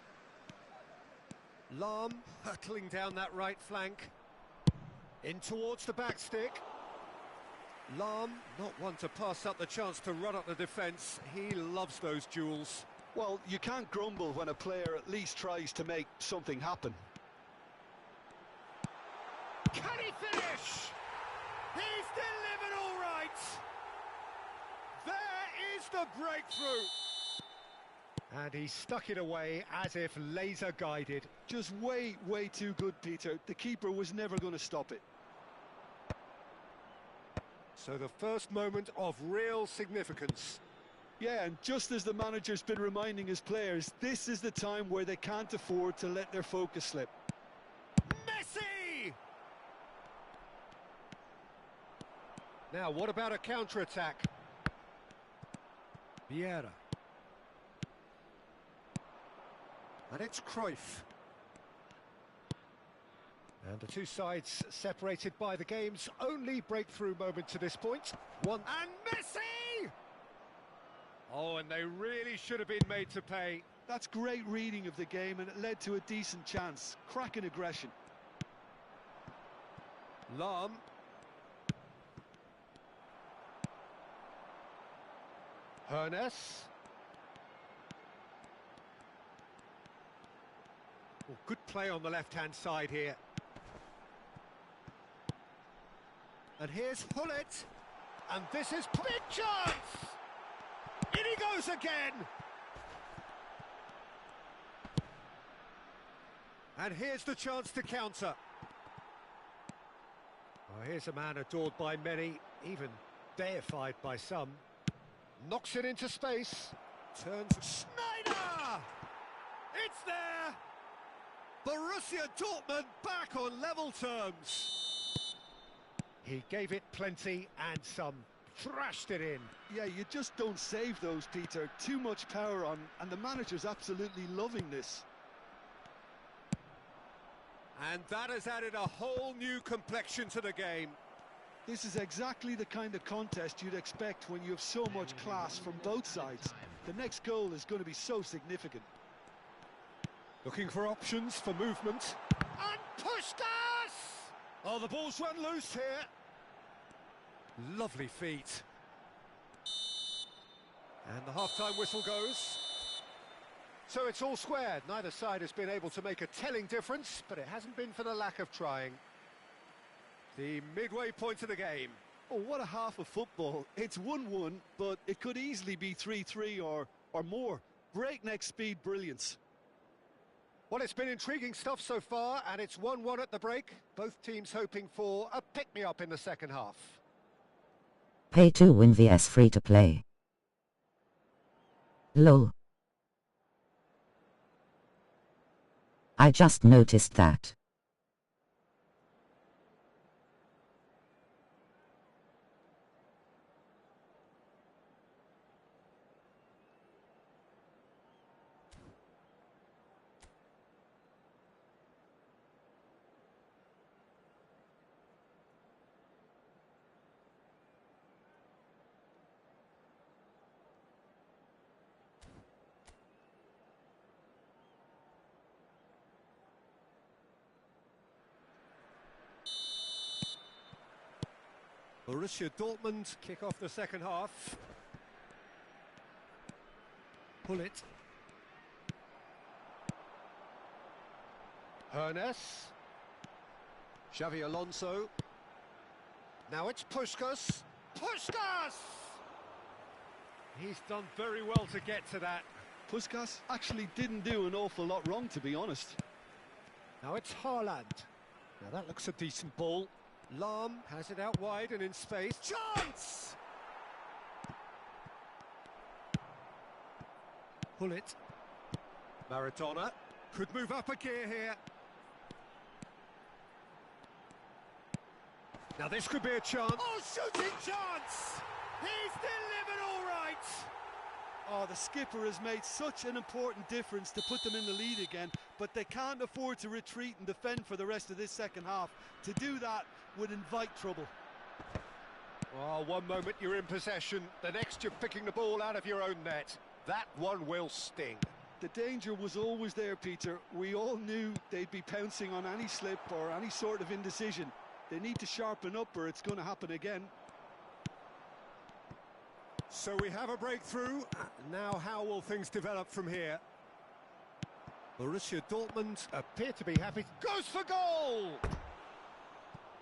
Lahm hurtling down that right flank. In towards the back stick. Lahm, not one to pass up the chance to run up the defence. He loves those duels. Well, you can't grumble when a player at least tries to make something happen. Can he finish? He's delivered all right. There is the breakthrough. And he stuck it away as if laser guided. Just way too good, Peter. The keeper was never going to stop it. So the first moment of real significance. Yeah, and just as the manager's been reminding his players, this is the time where they can't afford to let their focus slip. Messi! Now, what about a counter-attack? Vieira. And it's Cruyff. And the two sides separated by the game's only breakthrough moment to this point. One and Messi! Oh, and they really should have been made to pay. That's great reading of the game, and it led to a decent chance. Cracking aggression. Lahm. Hernes. Oh, good play on the left-hand side here. And here's Hullet. And this is big chance! In he goes again! And here's the chance to counter. Oh, here's a man adored by many, even deified by some. Knocks it into space. Turns. Schneider! It's there! Borussia Dortmund back on level terms. He gave it plenty and some. Thrashed it in. Yeah, you just don't save those, Peter. Too much power on, and the manager's absolutely loving this. And that has added a whole new complexion to the game. This is exactly the kind of contest you'd expect when you have so much class from both sides. The next goal is going to be so significant. Looking for options for movement. And Puskás! Oh, the ball's run loose here. Lovely feet. And the half-time whistle goes. So it's all squared. Neither side has been able to make a telling difference, but it hasn't been for the lack of trying. The midway point of the game. Oh, what a half of football. It's 1-1, but it could easily be 3-3 or more. Breakneck speed brilliance. Well, it's been intriguing stuff so far, and it's 1-1 at the break. Both teams hoping for a pick-me-up in the second half. Pay to win vs free to play. Lol. I just noticed that. Borussia Dortmund kick off the second half. Pull it. Hernes. Xavi Alonso. Now it's Puskás. Puskás! He's done very well to get to that. Puskás actually didn't do an awful lot wrong, to be honest. Now it's Haaland. Now that looks a decent ball. Lahm has it out wide and in space. Chance! Pull it. Maradona could move up a gear here. Now this could be a chance. Oh, shooting chance! He's delivered all right! Oh, the skipper has made such an important difference to put them in the lead again, but they can't afford to retreat and defend for the rest of this second half. To do that would invite trouble. Well, one moment you're in possession, the next you're picking the ball out of your own net. That one will sting. The danger was always there, Peter. We all knew they'd be pouncing on any slip or any sort of indecision. They need to sharpen up or it's going to happen again. So we have a breakthrough. Now how will things develop from here? Borussia Dortmund appear to be happy. Goes for goal!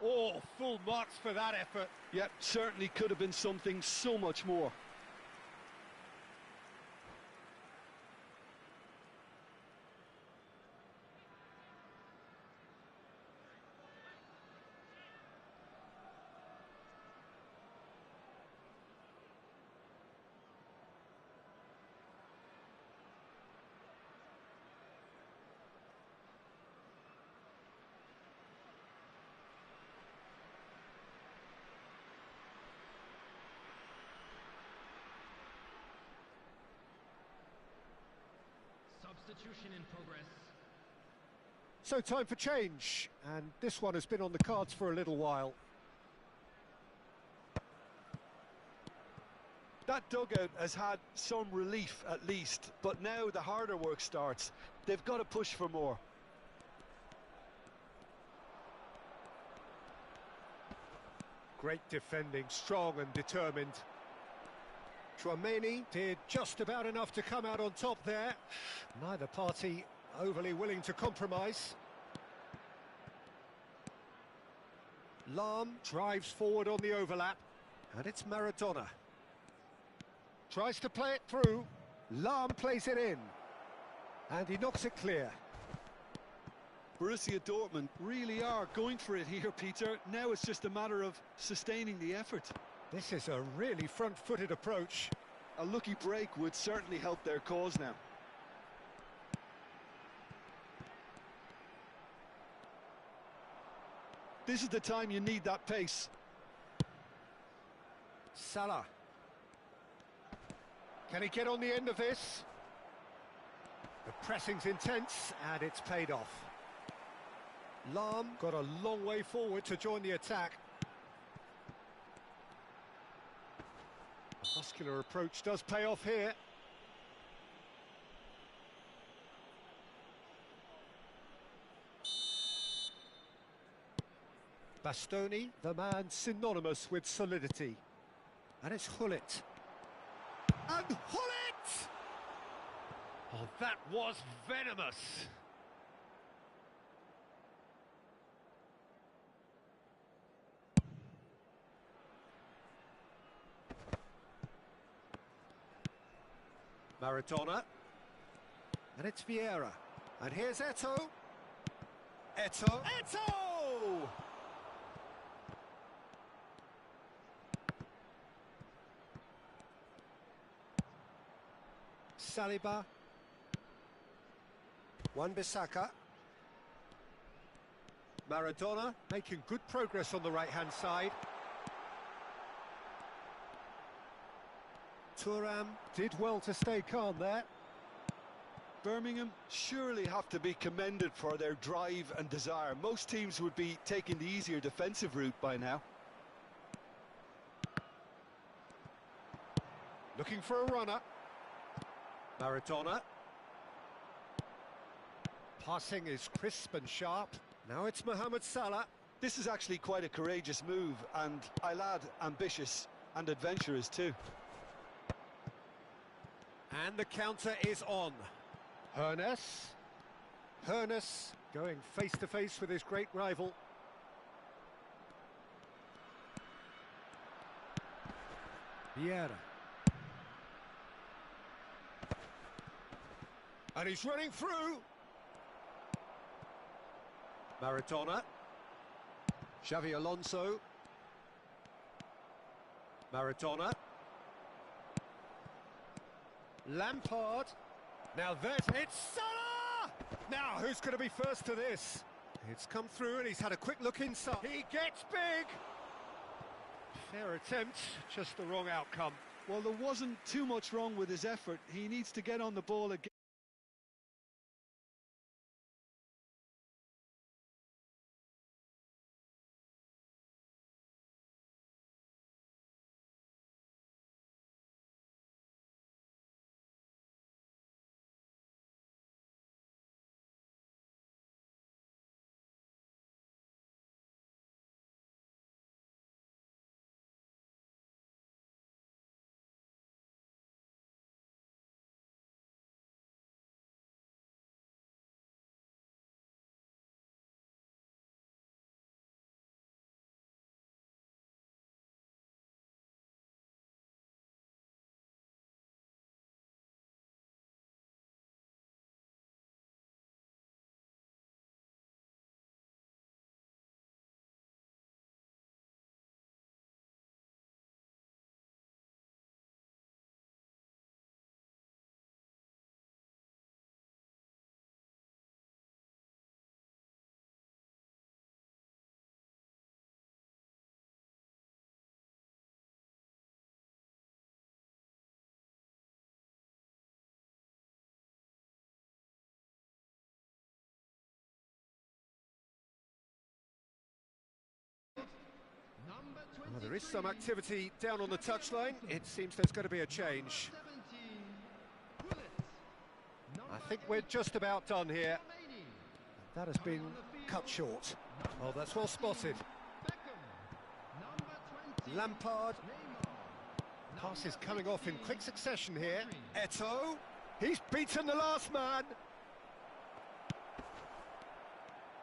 Oh, full marks for that effort. Yep, certainly could have been something so much more. Substitution in progress. So time for change, and this one has been on the cards for a little while. That dugout has had some relief at least, but now the harder work starts. They've got to push for more. Great defending, strong and determined. Tchouaméni did just about enough to come out on top there. Neither party overly willing to compromise. Lahm drives forward on the overlap, and it's Maradona. Tries to play it through. Lahm plays it in, and he knocks it clear. Borussia Dortmund really are going for it here, Peter. Now it's just a matter of sustaining the effort. This is a really front-footed approach. A lucky break would certainly help their cause now. This is the time you need that pace. Salah. Can he get on the end of this? The pressing's intense, and it's paid off. Lahm got a long way forward to join the attack. The muscular approach does pay off here. Bastoni, the man synonymous with solidity. And it's Hullet. And Hullet! Oh, that was venomous. Maradona. And it's Vieira. And here's Eto'o. Eto'o. Eto'o! Saliba. Wan-Bissaka. Maradona making good progress on the right-hand side. Thuram did well to stay calm there. Birmingham surely have to be commended for their drive and desire. Most teams would be taking the easier defensive route by now. Looking for a runner. Maradona. Passing is crisp and sharp. Now it's Mohamed Salah. This is actually quite a courageous move, and I'll add ambitious and adventurous too. And the counter is on. Hoeneß. Hoeneß going face-to-face with his great rival. Vieira. And he's running through. Maradona. Xavi Alonso. Maradona. Lampard. Now there's it's Salah! Now who's going to be first to this? It's come through and he's had a quick look inside. He gets big! Fair attempt, just the wrong outcome. Well, there wasn't too much wrong with his effort. He needs to get on the ball again. Well, there is some activity down on the touchline. It seems there's going to be a change. I think we're just about done here. That has been cut short. Oh, that's well spotted. Lampard. Pass is coming off in quick succession here. Eto'o. He's beaten the last man.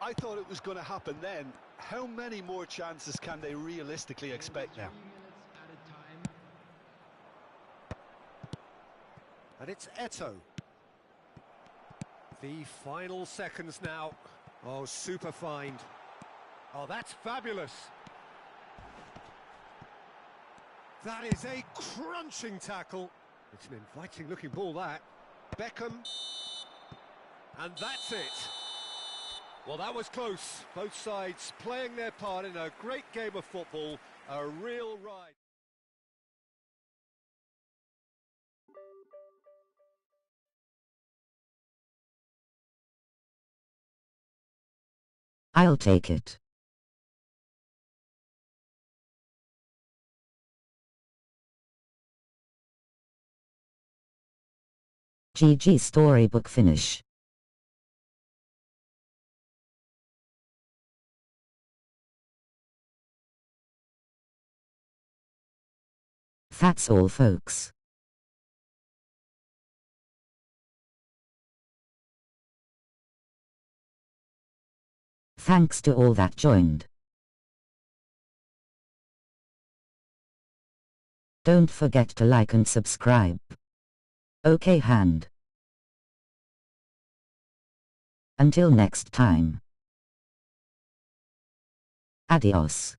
I thought it was going to happen then. How many more chances can they realistically expect now? And it's Eto'o. The final seconds now. Oh, super find. Oh, that's fabulous. That is a crunching tackle. It's an inviting looking ball, that. Beckham. And that's it. Well, that was close. Both sides playing their part in a great game of football. A real ride. I'll take it. GG storybook finish. That's all, folks. Thanks to all that joined. Don't forget to like and subscribe. Okay, hand. Until next time. Adios.